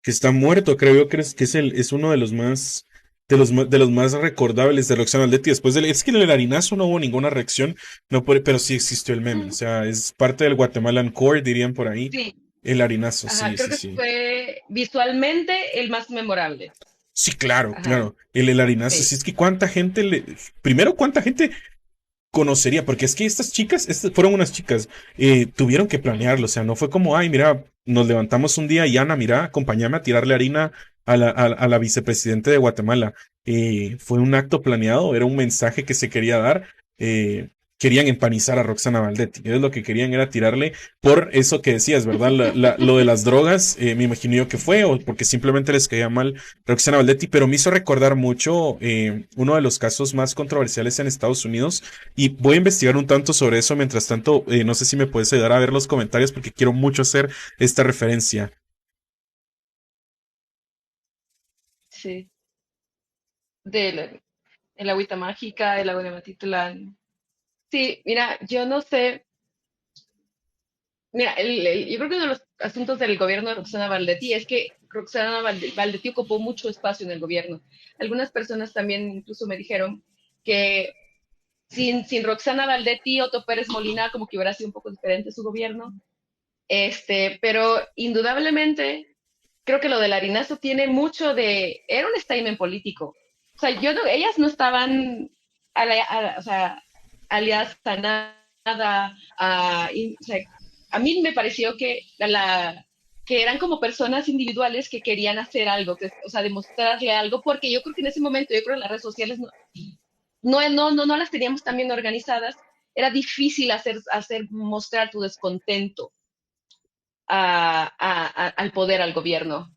que está muerto, creo yo que es uno de los más, de los más recordables de Roxana Valdetti. Es que en el harinazo no hubo ninguna reacción, no pero sí existió el meme, o Mm, sea, es parte del Guatemalan Core, dirían por ahí. sí. El harinazo, Ajá, sí, creo sí, que sí. fue visualmente el más memorable. Sí, claro, Ajá, claro. El harinazo, sí. sí, es que cuánta gente primero, cuánta gente conocería, porque es que estas chicas, estas fueron unas chicas, tuvieron que planearlo, o sea, no fue como, ay, mira, nos levantamos un día y Ana, mira, acompáñame a tirarle harina a la vicepresidente de Guatemala. Fue un acto planeado, era un mensaje que se quería dar. eh, Querían empanizar a Roxana Valdetti. Ellos lo que querían era tirarle por eso que decías, ¿verdad? Lo de las drogas, me imagino yo que fue, o porque simplemente les caía mal Roxana Valdetti, pero me hizo recordar mucho uno de los casos más controversiales en Estados Unidos, y voy a investigar un tanto sobre eso. Mientras tanto, no sé si me puedes ayudar a ver los comentarios porque quiero mucho hacer esta referencia. Sí. El agüita mágica, el agua de Matitlán. Sí, mira, yo no sé. Mira, yo creo que uno de los asuntos del gobierno de Roxana Valdetti es que Roxana Valdetti ocupó mucho espacio en el gobierno. Algunas personas también incluso me dijeron que sin Roxana Valdetti, Otto Pérez Molina, como que hubiera sido un poco diferente su gobierno. Pero indudablemente creo que lo del harinazo tiene mucho de, era un statement político. O sea, ellas no estaban, o sea, aliadas a nada, o sea, a mí me pareció que eran como personas individuales que querían hacer algo, o sea, demostrarle algo, porque yo creo que en ese momento, yo creo que las redes sociales no las teníamos tan bien organizadas, era difícil mostrar tu descontento al poder, al gobierno.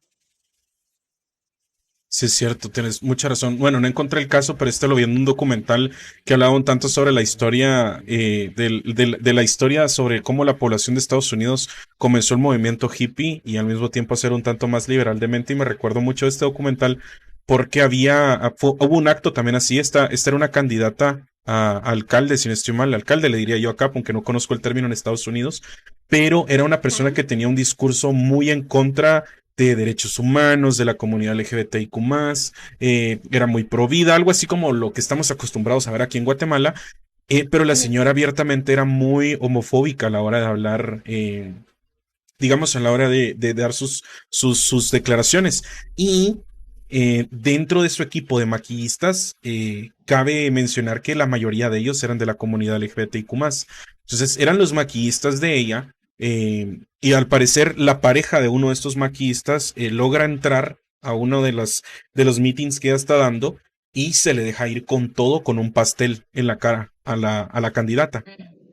Sí, es cierto, tienes mucha razón. Bueno, no encontré el caso, pero lo vi en un documental que hablaba un tanto sobre la historia, de la historia sobre cómo la población de Estados Unidos comenzó el movimiento hippie y al mismo tiempo a ser un tanto más liberal de mente. Y me recuerdo mucho de este documental porque hubo un acto también así. Esta era una candidata a alcalde, si no estoy mal, alcalde le diría yo acá, aunque no conozco el término en Estados Unidos, pero era una persona Ujú. que tenía un discurso muy en contra de derechos humanos, de la comunidad LGBTIQ+, era muy pro vida, algo así como lo que estamos acostumbrados a ver aquí en Guatemala, pero la Ujú. señora abiertamente era muy homofóbica a la hora de hablar, digamos, a la hora de dar sus declaraciones. Y dentro de su equipo de maquillistas, cabe mencionar que la mayoría de ellos eran de la comunidad LGBTIQ+. Entonces, eran los maquillistas de ella, y al parecer la pareja de uno de estos maquillistas logra entrar a uno de los meetings que ella está dando y se le deja ir con todo con un pastel en la cara a la candidata.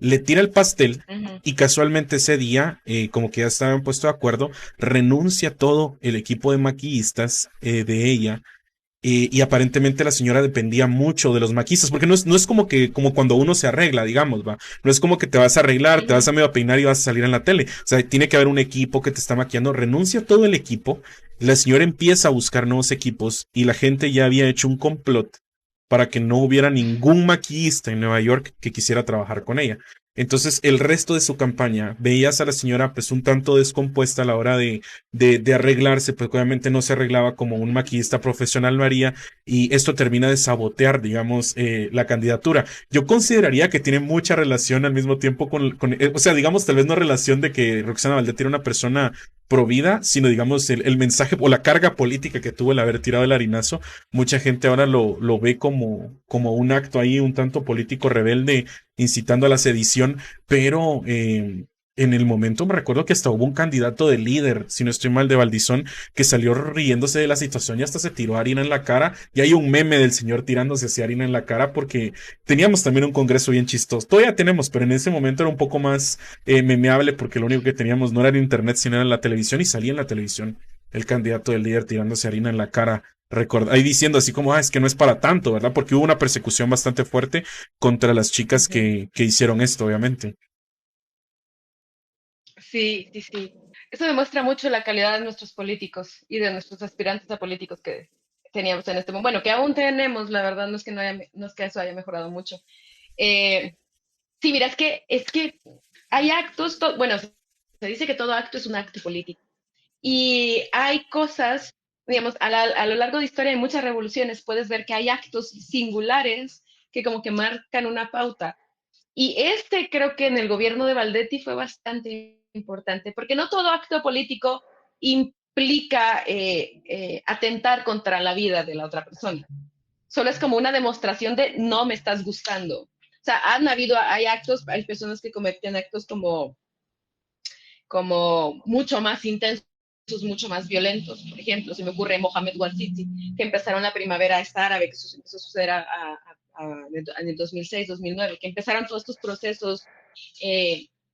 le tira el pastel Ujú. y casualmente ese día, como que ya estaban puesto de acuerdo, renuncia todo el equipo de maquillistas de ella y aparentemente la señora dependía mucho de los maquistas, porque no es como que, como cuando uno se arregla, digamos, va. No es como que te vas a arreglar, te vas Ujú. a medio peinar y vas a salir en la tele. O sea, tiene que haber un equipo que te está maquillando. Renuncia todo el equipo. La señora empieza a buscar nuevos equipos y la gente ya había hecho un complot para que no hubiera ningún maquillista en Nueva York que quisiera trabajar con ella. Entonces, el resto de su campaña, veías a la señora pues un tanto descompuesta a la hora de arreglarse, pues obviamente no se arreglaba como un maquillista profesional lo haría, y esto termina de sabotear, digamos, la candidatura. Yo consideraría que tiene mucha relación al mismo tiempo o sea, digamos, tal vez no relación de que Roxana Valdez era una persona pro vida, sino digamos el mensaje o la carga política que tuvo el haber tirado el harinazo. Mucha gente ahora lo ve como un acto ahí un tanto político rebelde incitando a la sedición, pero en el momento me recuerdo que hasta hubo un candidato de líder, si no estoy mal, de Valdizón, que salió riéndose de la situación y hasta se tiró harina en la cara. Y hay un meme del señor tirándose así harina en la cara porque teníamos también un congreso bien chistoso. Todavía tenemos, pero en ese momento era un poco más memeable porque lo único que teníamos no era en internet, sino era en la televisión y salía en la televisión el candidato del líder tirándose harina en la cara. Ahí diciendo así como, es que no es para tanto, ¿verdad? Porque hubo una persecución bastante fuerte contra las chicas Ujú. que hicieron esto, obviamente. Sí, sí, sí. Eso demuestra mucho la calidad de nuestros políticos y de nuestros aspirantes a políticos que teníamos en este momento. Bueno, que aún tenemos, la verdad, no es que no es que eso haya mejorado mucho. Eh, sí, mira, es que hay actos, bueno, se dice que todo acto es un acto político. Y hay cosas, digamos, a lo largo de historia de muchas revoluciones puedes ver que hay actos singulares que como que marcan una pauta. Y este creo que en el gobierno de Valdetti fue bastante importante, porque no todo acto político implica atentar contra la vida de la otra persona. Solo es como una demostración de no me estás gustando. O sea, hay actos, hay personas que cometen actos como mucho más intensos, mucho más violentos. Por ejemplo, se me ocurre Mohamed Ouazizi, que empezaron la primavera esta árabe, que eso empezó a suceder en el 2006, 2009, que empezaron todos estos procesos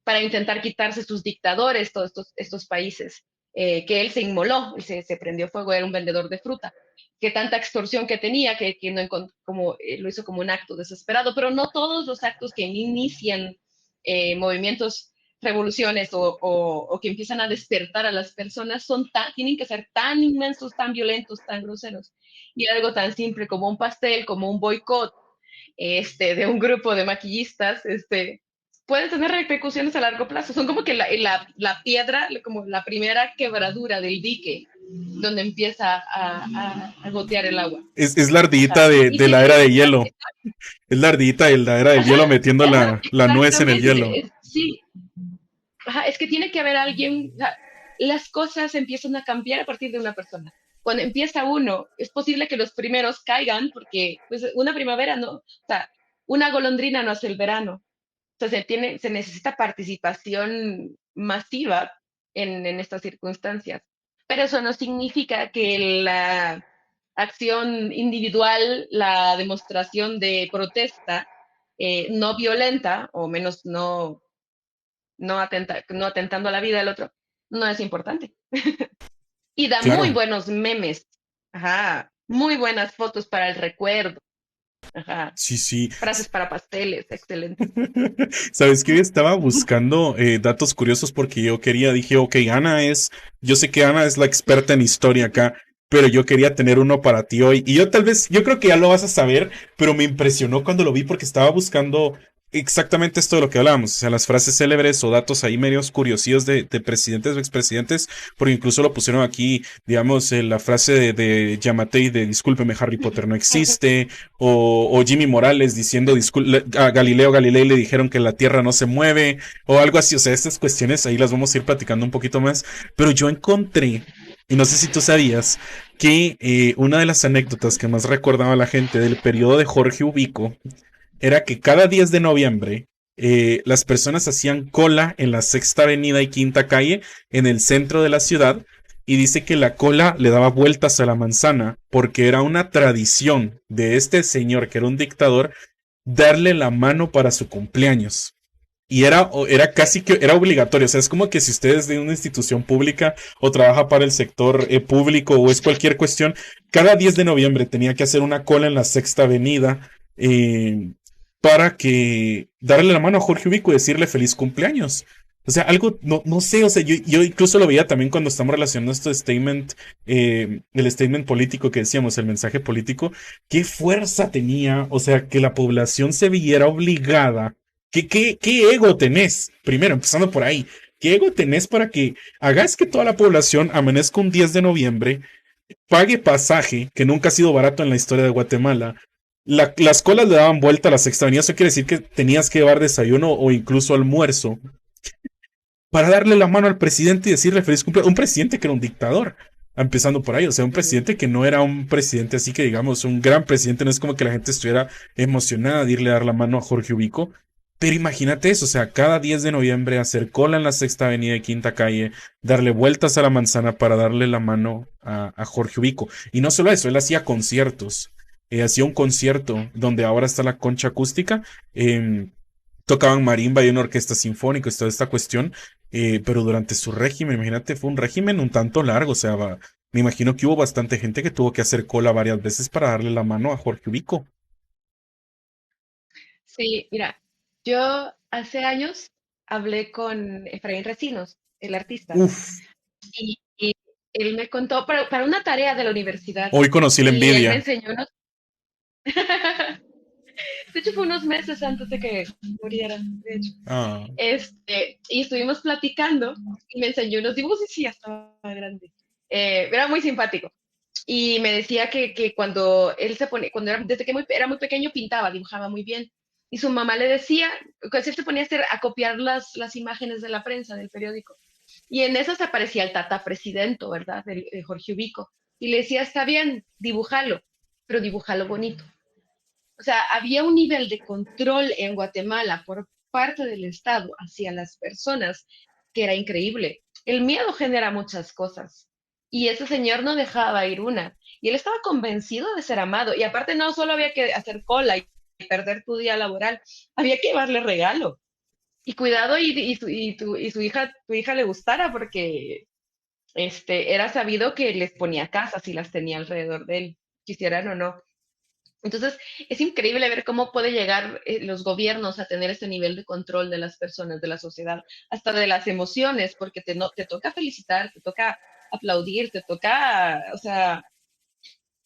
para intentar quitarse sus dictadores, todos estos países, que él se inmoló, se prendió fuego, era un vendedor de fruta, que tanta extorsión que tenía, que no como, lo hizo como un acto desesperado, pero no todos los actos que inician movimientos revoluciones o que empiezan a despertar a las personas tienen que ser tan inmensos, tan violentos, tan groseros. Y algo tan simple como un pastel, como un boicot de un grupo de maquillistas, puede tener repercusiones a largo plazo. Son como que la piedra, como la primera quebradura del dique, donde empieza a gotear el agua. Es la ardillita Ajá. Y de sí, la era de esta, hielo. Es la ardillita de la era del ajá, hielo metiendo ajá, la nuez en el hielo. exactamente, sí, ajá, es que tiene que haber alguien, o sea, las cosas empiezan a cambiar a partir de una persona. Cuando empieza uno, es posible que los primeros caigan porque pues, una primavera no, o sea, una golondrina no hace el verano. O sea, se necesita participación masiva en estas circunstancias. Pero eso no significa que la acción individual, la demostración de protesta no violenta, o menos no atentando a la vida del otro, no es importante. Y da muy Claro. buenos memes, ajá, muy buenas fotos para el recuerdo, ajá, Sí, sí. frases para pasteles, excelente. Sabes que estaba buscando datos curiosos porque dije, ok, yo sé que Ana es la experta en historia acá, pero yo quería tener uno para ti hoy. Y yo creo que ya lo vas a saber, pero me impresionó cuando lo vi porque estaba buscando exactamente esto de lo que hablábamos, o sea, las frases célebres o datos ahí medios curiosillos de presidentes o expresidentes, porque incluso lo pusieron aquí, digamos, la frase de Yamatei de discúlpeme, Harry Potter no existe, o Jimmy Morales diciendo a Galileo Galilei le dijeron que la Tierra no se mueve, o algo así, o sea, estas cuestiones ahí las vamos a ir platicando un poquito más, pero yo encontré, y no sé si tú sabías, que una de las anécdotas que más recordaba la gente del periodo de Jorge Ubico era que cada 10 de noviembre las personas hacían cola en la Sexta Avenida y Quinta Calle en el centro de la ciudad y dice que la cola le daba vueltas a la manzana porque era una tradición de este señor que era un dictador darle la mano para su cumpleaños. Y era casi que era obligatorio. O sea, es como que si usted es de una institución pública o trabaja para el sector público o es cualquier cuestión, cada 10 de noviembre tenía que hacer una cola en la Sexta Avenida eh, para que darle la mano a Jorge Ubico y decirle feliz cumpleaños. O sea, algo, no sé, o sea, yo incluso lo veía también cuando estamos relacionando este statement, el statement político que decíamos, el mensaje político, qué fuerza tenía, o sea, que la población se viera obligada. ¿Qué ego tenés? Primero, empezando por ahí. ¿Qué ego tenés para que hagas que toda la población amanezca un 10 de noviembre, pague pasaje, que nunca ha sido barato en la historia de Guatemala? Las colas le daban vuelta a la Sexta Avenida. Eso quiere decir que tenías que llevar desayuno o incluso almuerzo para darle la mano al presidente y decirle feliz cumpleaños. Un presidente que era un dictador. Empezando por ahí, o sea, un presidente que no era un presidente así que digamos, un gran presidente, no es como que la gente estuviera emocionada de irle a dar la mano a Jorge Ubico. Pero imagínate eso, o sea, cada 10 de noviembre hacer cola en la Sexta Avenida y Quinta Calle, darle vueltas a la manzana para darle la mano a Jorge Ubico. Y no solo eso, él hacía conciertos. Hacía un concierto donde ahora está la concha acústica. Tocaban marimba y una orquesta sinfónica y toda esta cuestión, pero durante su régimen, imagínate, fue un régimen un tanto largo, o sea, me imagino que hubo bastante gente que tuvo que hacer cola varias veces para darle la mano a Jorge Ubico. Sí, mira, yo hace años hablé con Efraín Recinos, el artista, Uf, y él me contó para una tarea de la universidad hoy conocí la y él me envidia. enseñó unos, de hecho fue unos meses antes de que muriera, de hecho. Ah, Y estuvimos platicando y me enseñó unos dibujos y sí, ya estaba grande. Era muy simpático. Y me decía que cuando él se pone, cuando era, desde que era muy pequeño pintaba, dibujaba muy bien. Y su mamá le decía, que él se ponía a, a copiar las imágenes de la prensa, del periódico. Y en esas aparecía el Tata Presidente, ¿verdad? De Jorge Ubico. Y le decía, está bien, dibújalo, pero dibújalo bonito. O sea, había un nivel de control en Guatemala por parte del Estado hacia las personas que era increíble. El miedo genera muchas cosas y ese señor no dejaba ir una. Y él estaba convencido de ser amado. Y aparte no solo había que hacer cola y perder tu día laboral, había que llevarle regalo. Y cuidado y tu hija le gustara porque era sabido que les ponía casas y las tenía alrededor de él, quisieran o no. Entonces, es increíble ver cómo puede llegar los gobiernos a tener ese nivel de control de las personas, de la sociedad, hasta de las emociones, porque no, te toca felicitar, te toca aplaudir, te toca, o sea,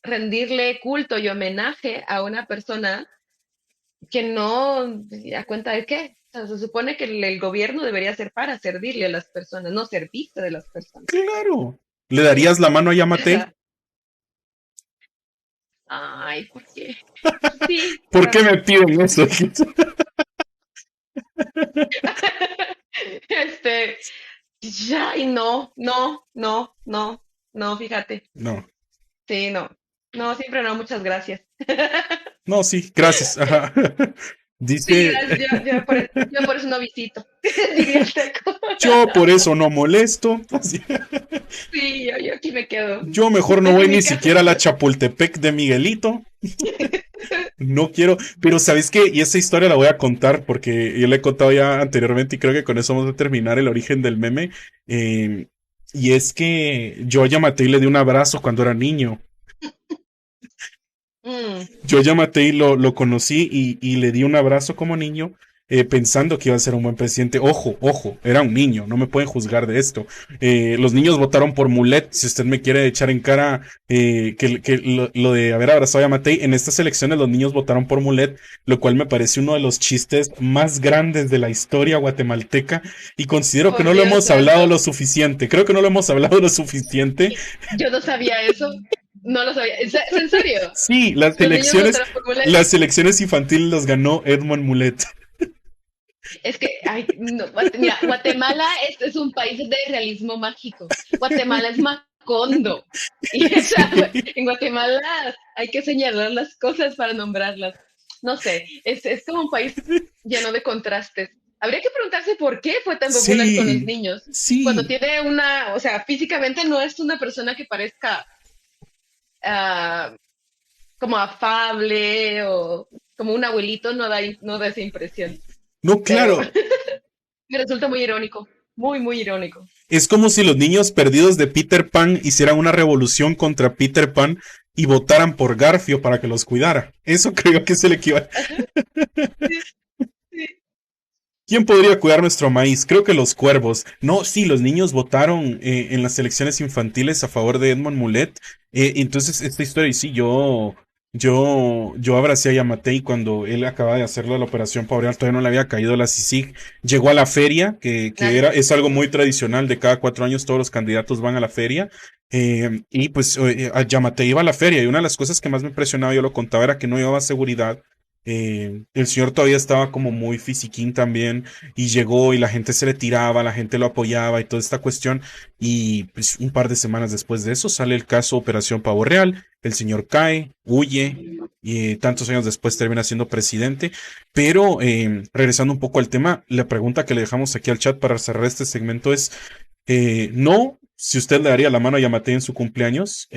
rendirle culto y homenaje a una persona que no, a cuenta de qué. O sea, se supone que el gobierno debería ser para servirle a las personas, no servirse de las personas. claro. ¿Le darías la mano a O Yamatei? sea, ay, ¿por qué? Sí, ¿Por qué pero me piden eso? este, ya, y no, no, no, no, no, fíjate. No, Sí, no. No, siempre no, muchas gracias. no, sí, gracias. Ajá. Sí, Dice, gracias, yo por eso no visito, diría el Teco. yo por eso no molesto. Así. Sí, yo aquí me quedo. Yo mejor no voy En ni mi casa siquiera a la estoy. Chapultepec de Miguelito. No quiero, pero ¿sabes qué? Y esa historia la voy a contar porque yo la he contado ya anteriormente y creo que con eso vamos a terminar el origen del meme. Eh, y es que yo a Yamatei le di un abrazo cuando era niño. Mm, Yo a Yamatei lo conocí y le di un abrazo como niño, pensando que iba a ser un buen presidente. Ojo, ojo, era un niño, no me pueden juzgar de esto. Los niños votaron por Mulet. Si usted me quiere echar en cara que lo de haber abrazado a Yamatei, en estas elecciones los niños votaron por Mulet, lo cual me parece uno de los chistes más grandes de la historia guatemalteca y considero que por no lo Dios hemos hablado santo. lo suficiente. Creo que no lo hemos hablado lo suficiente. Yo no sabía eso. No lo sabía. ¿Es en serio? Sí, Los niños votaron por Mulet. las elecciones infantiles las ganó Edmond Mulet. Es que, ay, no, mira, Guatemala es un país de realismo mágico. Guatemala es Macondo. Y o sea, Sí, en Guatemala hay que señalar las cosas para nombrarlas. No sé, es como un país lleno de contrastes. Habría que preguntarse por qué fue tan popular con los sí, niños. Cuando sí. tiene una, o sea, físicamente no es una persona que parezca ah, como afable o como un abuelito, no da esa impresión. No, Pero claro. Me resulta muy irónico, muy, muy irónico. Es como si los niños perdidos de Peter Pan hicieran una revolución contra Peter Pan y votaran por Garfio para que los cuidara. Eso creo que es el equivalente. Ajá, sí, sí. ¿Quién podría cuidar nuestro maíz? Creo que los cuervos. No, sí, los niños votaron en las elecciones infantiles a favor de Edmond Mulet. Entonces, esta historia, y sí, yo abracé a Yamatei cuando él acaba de hacerlo la operación Paureal, todavía no le había caído la CICIG. Llegó a la feria, Nadie. es algo muy tradicional, de cada 4 años todos los candidatos van a la feria. Y pues a Yamatei iba a la feria, y una de las cosas que más me impresionaba, yo lo contaba, era que no llevaba seguridad. El señor todavía estaba como muy fisiquín también y llegó y la gente se le tiraba, la gente lo apoyaba y toda esta cuestión y pues, un par de semanas después de eso sale el caso Operación Pavo Real, el señor cae, huye y tantos años después termina siendo presidente, pero regresando un poco al tema, la pregunta que le dejamos aquí al chat para cerrar este segmento es, no si usted le daría la mano a Yamatei en su cumpleaños,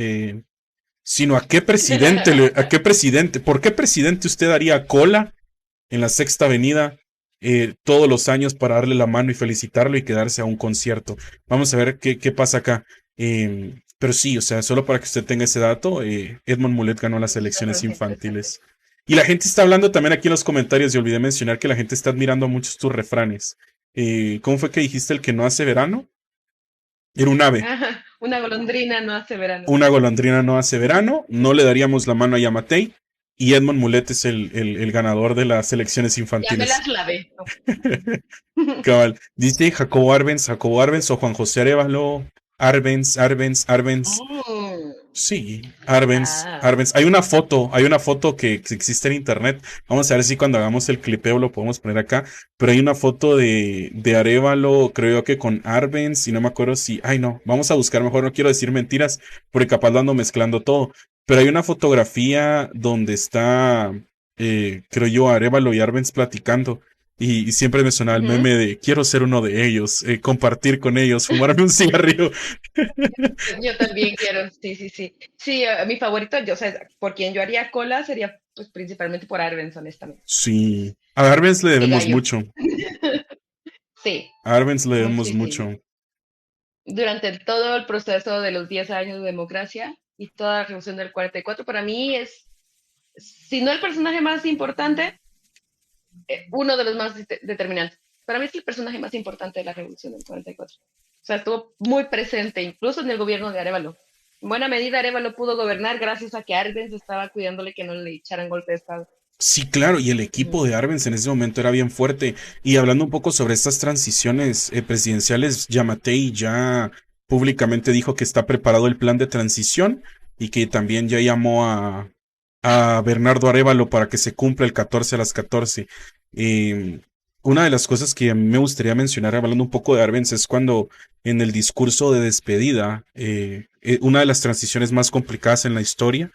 sino a qué presidente, por qué presidente usted daría cola en la Sexta Avenida todos los años para darle la mano y felicitarlo y quedarse a un concierto. Vamos a ver qué pasa acá. Pero sí, o sea, solo para que usted tenga ese dato, Edmond Mulet ganó las elecciones Bastante interesante. infantiles. Y la gente está hablando también aquí en los comentarios, y olvidé mencionar que la gente está admirando muchos tus refranes. ¿Cómo fue que dijiste el que no hace verano? Era un ave. Ajá, una golondrina no hace verano. Una golondrina no hace verano, no le daríamos la mano a Yamatei, y Edmond Mulet es el ganador de las elecciones Ya me infantiles. las lavé. No. Cabal. Dice Jacobo Arbenz o Juan José Arevalo. Arbenz. Mm, Sí, ah, Arbenz. Hay una foto que existe en internet. Vamos a ver si cuando hagamos el clipeo lo podemos poner acá. Pero hay una foto de Arevalo, creo que con Arbenz, y no me acuerdo si. Ay, no, vamos a buscar mejor, no quiero decir mentiras, porque capaz lo ando mezclando todo. Pero hay una fotografía donde está, creo yo, Arevalo y Arbenz platicando. Y siempre me sonaba el ujú. meme de quiero ser uno de ellos, compartir con ellos, fumarme un cigarrillo. Yo también quiero, sí, sí, sí. Sí, mi favorito, yo sé, por quien yo haría cola sería pues principalmente por Arbenz, honestamente. Sí, a Arbenz le Mi debemos gallo. mucho. Sí, A Arbenz le debemos muchísimo. mucho. Durante todo el proceso de los 10 años de democracia y toda la revolución del 44, para mí es, si no el personaje más importante, uno de los más determinantes. Para mí es el personaje más importante de la revolución del 44. O sea, estuvo muy presente, incluso en el gobierno de Arevalo. En buena medida, Arevalo pudo gobernar gracias a que Arbenz estaba cuidándole que no le echaran golpe de Estado. Sí, claro, y el Ujú, equipo de Arbenz en ese momento era bien fuerte. Y hablando un poco sobre estas transiciones presidenciales, Yamatei ya públicamente dijo que está preparado el plan de transición y que también ya llamó a Bernardo Arévalo para que se cumpla el 14 a las 14. Eh, una de las cosas que a mí me gustaría mencionar, hablando un poco de Arbenz, es cuando en el discurso de despedida, una de las transiciones más complicadas en la historia,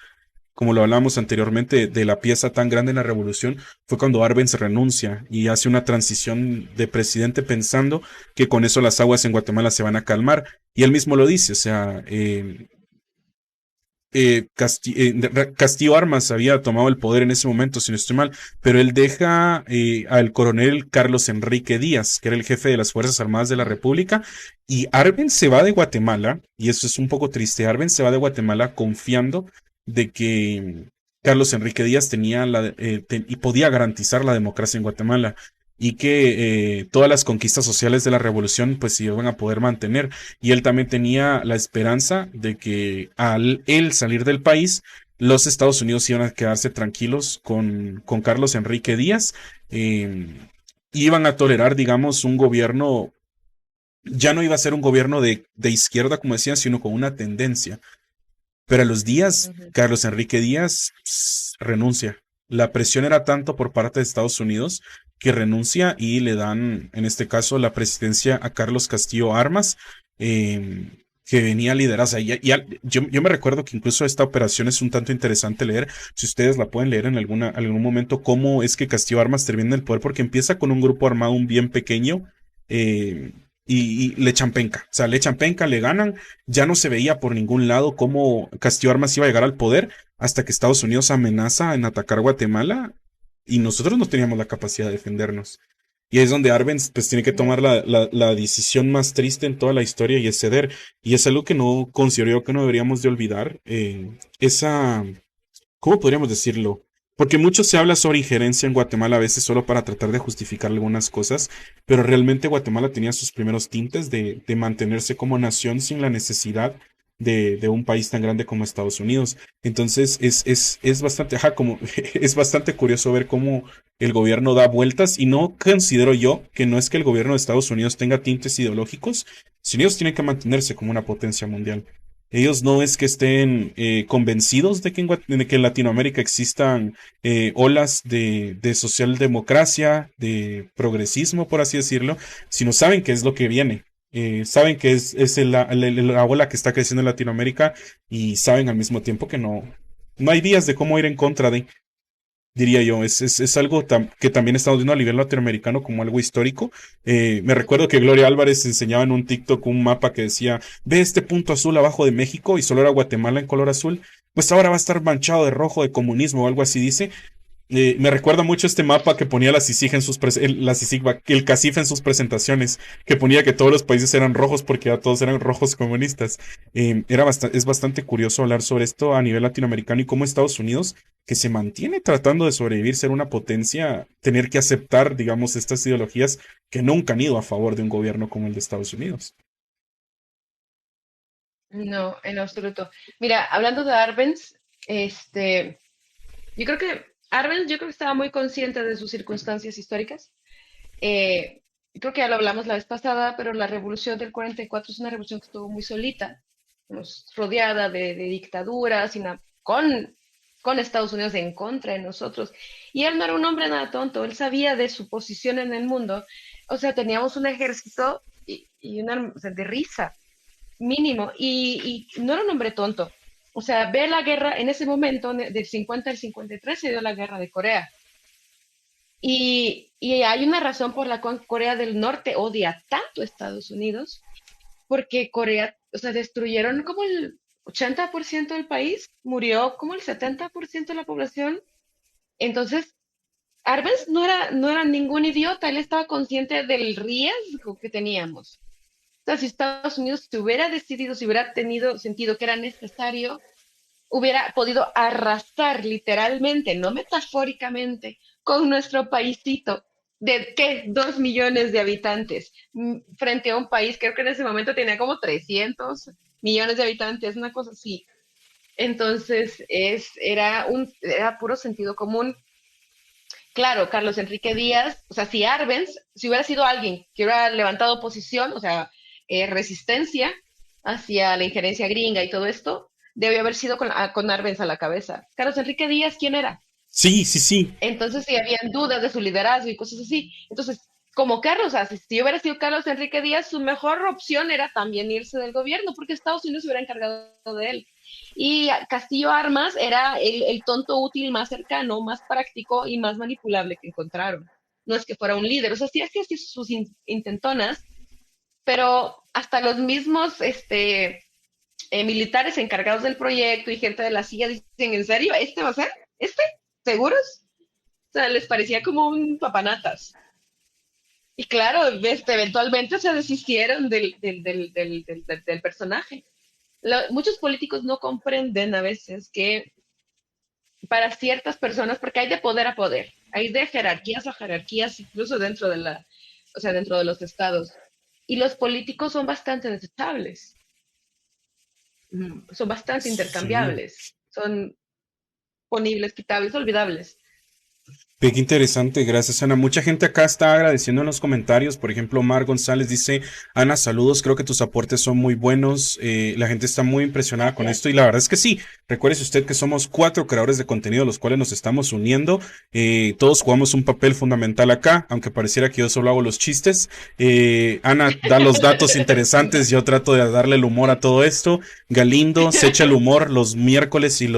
como lo hablábamos anteriormente, de la pieza tan grande en la revolución, fue cuando Arbenz renuncia y hace una transición de presidente pensando que con eso las aguas en Guatemala se van a calmar. Y él mismo lo dice, o sea, Castillo Armas había tomado el poder en ese momento, si no estoy mal, pero él deja al coronel Carlos Enrique Díaz, que era el jefe de las Fuerzas Armadas de la ujú, República, y Arbenz se va de Guatemala, y eso es un poco triste. Arbenz se va de Guatemala confiando de que Carlos Enrique Díaz tenía y podía garantizar la democracia en Guatemala y que todas las conquistas sociales de la revolución pues se iban a poder mantener, y él también tenía la esperanza de que al él salir del país, los Estados Unidos iban a quedarse tranquilos con Carlos Enrique Díaz, eh, iban a tolerar, digamos, un gobierno, ya no iba a ser un gobierno de izquierda, como decían, sino con una tendencia. Pero a los días, ujú. Carlos Enrique Díaz renuncia. La presión era tanto por parte de Estados Unidos que renuncia y le dan, en este caso, la presidencia a Carlos Castillo Armas, que venía a liderar. O sea, yo me recuerdo que incluso esta operación es un tanto interesante leer. Si ustedes la pueden leer en algún momento, cómo es que Castillo Armas termina en el poder, porque empieza con un grupo armado un bien pequeño. eh, y le echan penca, o sea, le echan penca, le ganan, ya no se veía por ningún lado cómo Castillo Armas iba a llegar al poder hasta que Estados Unidos amenaza en atacar Guatemala y nosotros no teníamos la capacidad de defendernos. Y es donde Arbenz pues tiene que Ya. tomar la decisión más triste en toda la historia y es ceder. Y es algo que no considero yo que no deberíamos de olvidar. Esa, ¿cómo podríamos decirlo? Porque mucho se habla sobre injerencia en Guatemala a veces solo para tratar de justificar algunas cosas, pero realmente Guatemala tenía sus primeros tintes de mantenerse como nación sin la necesidad de un país tan grande como Estados Unidos. Entonces es bastante, ajá, como, es bastante curioso ver cómo el gobierno da vueltas y no considero yo que no es que el gobierno de Estados Unidos tenga tintes ideológicos, sino ellos tienen que mantenerse como una potencia mundial. Ellos no es que estén convencidos de que de que en Latinoamérica existan olas de socialdemocracia, de progresismo, por así decirlo, sino saben qué es lo que viene. Saben que es la ola que está creciendo en Latinoamérica y saben al mismo tiempo que no hay vías de cómo ir en contra de diría yo. Es algo que también estamos viendo a nivel latinoamericano como algo histórico. Me recuerdo que Gloria Álvarez enseñaba en un TikTok un mapa que decía, ve este punto azul abajo de México y solo era Guatemala en color azul. Pues ahora va a estar manchado de rojo de comunismo o algo así dice. Me recuerda mucho este mapa que ponía la CICIG en la CICIG, el CACIF en sus presentaciones, que ponía que todos los países eran rojos porque ya todos eran rojos comunistas. Es bastante curioso hablar sobre esto a nivel latinoamericano y cómo Estados Unidos, que se mantiene tratando de sobrevivir, ser una potencia, tener que aceptar, digamos, estas ideologías que nunca han ido a favor de un gobierno como el de Estados Unidos. No, en absoluto. Mira, hablando de Arbenz, yo creo que Arbenz, yo creo que estaba muy consciente de sus circunstancias históricas. Eh, Creo que ya lo hablamos la vez pasada, pero la revolución del 44 es una revolución que estuvo muy solita, rodeada de dictaduras, con Estados Unidos en contra de nosotros. Y él no era un hombre nada tonto, él sabía de su posición en el mundo. O sea, teníamos un ejército o sea, de risa, mínimo, y no era un hombre tonto. O sea, ve la guerra en ese momento, del 50 al 53 se dio la guerra de Corea. Y hay una razón por la cual Corea del Norte odia tanto a Estados Unidos, porque Corea, o sea, destruyeron como el 80% del país, murió como el 70% de la población. Entonces, Arbenz no era ningún idiota, él estaba consciente del riesgo que teníamos. O sea, si Estados Unidos se hubiera decidido, si hubiera tenido sentido que era necesario, hubiera podido arrasar literalmente, no metafóricamente, con nuestro paísito de ¿qué? 2 millones de habitantes, frente a un país, creo que en ese momento tenía como 300 millones de habitantes, una cosa así. Entonces, era puro sentido común. Claro, Carlos Enrique Díaz, o sea, si Arbenz, si hubiera sido alguien que hubiera levantado oposición, o sea, resistencia hacia la injerencia gringa y todo esto, debió haber sido con Arbenz a la cabeza. Carlos Enrique Díaz, ¿quién era? Sí, sí, sí. Entonces, si habían dudas de su liderazgo y cosas así. Entonces, como Carlos, o sea, si hubiera sido Carlos Enrique Díaz, su mejor opción era también irse del gobierno, porque Estados Unidos se hubiera encargado de él. Y Castillo Armas era el tonto útil más cercano, más práctico y más manipulable que encontraron. No es que fuera un líder, o sea, sí hacía sus intentonas, pero hasta los mismos militares encargados del proyecto y gente de la CIA dicen, ¿en serio? ¿Este va a ser? ¿Este? ¿Seguros? O sea, les parecía como un papanatas. Y claro, eventualmente se desistieron del personaje. Muchos políticos no comprenden a veces que para ciertas personas, porque hay de poder a poder, hay de jerarquías a jerarquías, incluso o sea, dentro de los estados. Y los políticos son bastante desechables, son bastante Sí. intercambiables, son ponibles, quitables, olvidables. Qué interesante, gracias Ana. Mucha gente acá está agradeciendo en los comentarios. Por ejemplo, Mar González dice, Ana, saludos, creo que tus aportes son muy buenos. La gente está muy impresionada con Gracias. esto y la verdad es que sí. Recuérdese usted que somos 4 creadores de contenido, los cuales nos estamos uniendo. Todos jugamos un papel fundamental acá, aunque pareciera que yo solo hago los chistes. Ana da los datos interesantes, yo trato de darle el humor a todo esto. Galindo se echa el humor los miércoles y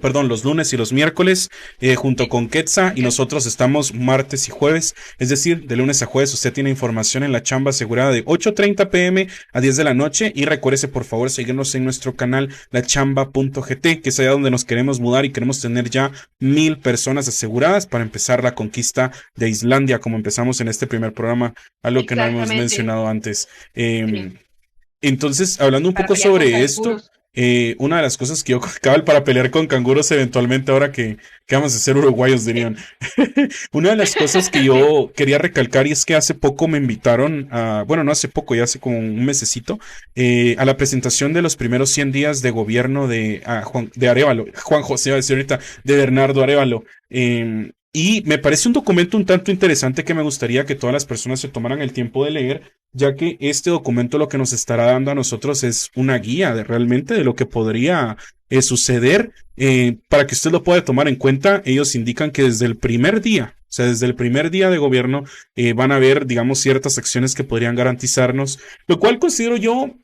perdón, los lunes y los miércoles, junto con Quetza y Que- nosotros nosotros estamos martes y jueves, es decir, de lunes a jueves usted tiene información en la chamba asegurada de 8:30 p.m. a 10 de la noche y recuérdese por favor seguirnos en nuestro canal lachamba.gt, que es allá donde nos queremos mudar y queremos tener ya 1,000 personas aseguradas para empezar la conquista de Islandia, como empezamos en este primer programa, algo que no hemos Exactamente, mencionado antes. sí, Entonces, hablando un para poco pelear con sobre esto, canguros. una de las cosas que yo cabal para pelear con canguros eventualmente, ahora que vamos a ser uruguayos, Sí, dirían. Una de las cosas que sí, yo quería recalcar y es que hace poco me invitaron a, bueno, no hace poco, ya hace como un mesecito, a la presentación de los primeros 100 días de gobierno de Arévalo, Juan José, iba a decir ahorita, de Bernardo Arévalo. Y me parece un documento un tanto interesante que me gustaría que todas las personas se tomaran el tiempo de leer, ya que este documento lo que nos estará dando a nosotros es una guía de realmente de lo que podría suceder. Para que usted lo pueda tomar en cuenta, ellos indican que desde el primer día, o sea, desde el primer día de gobierno, van a haber, digamos, ciertas acciones que podrían garantizarnos, lo cual considero yo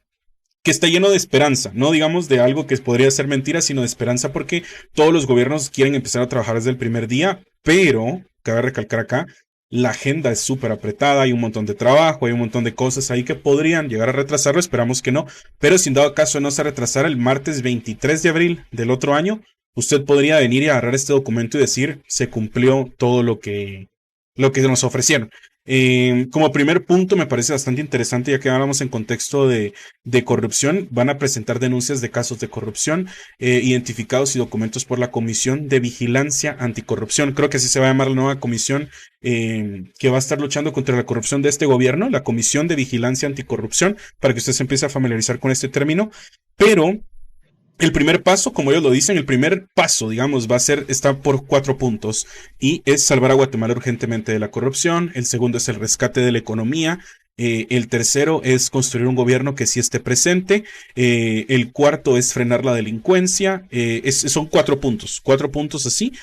que está lleno de esperanza, no digamos de algo que podría ser mentira, sino de esperanza porque todos los gobiernos quieren empezar a trabajar desde el primer día, pero, cabe recalcar acá, la agenda es súper apretada, hay un montón de trabajo, hay un montón de cosas ahí que podrían llegar a retrasarlo, esperamos que no, pero si en dado caso no se retrasara el martes 23 de abril del otro año, usted podría venir y agarrar este documento y decir, se cumplió todo lo que nos ofrecieron. Como primer punto, me parece bastante interesante, ya que hablamos en contexto de corrupción, van a presentar denuncias de casos de corrupción identificados y documentos por la Comisión de Vigilancia Anticorrupción. Creo que así se va a llamar la nueva comisión que va a estar luchando contra la corrupción de este gobierno, la Comisión de Vigilancia Anticorrupción, para que usted se empiece a familiarizar con este término. Pero el primer paso, como ellos lo dicen, el primer paso, digamos, va a ser, está por 4 puntos y es salvar a Guatemala urgentemente de la corrupción. El segundo es el rescate de la economía. El tercero es construir un gobierno que sí esté presente. El cuarto es frenar la delincuencia. Son 4 puntos, 4 puntos así.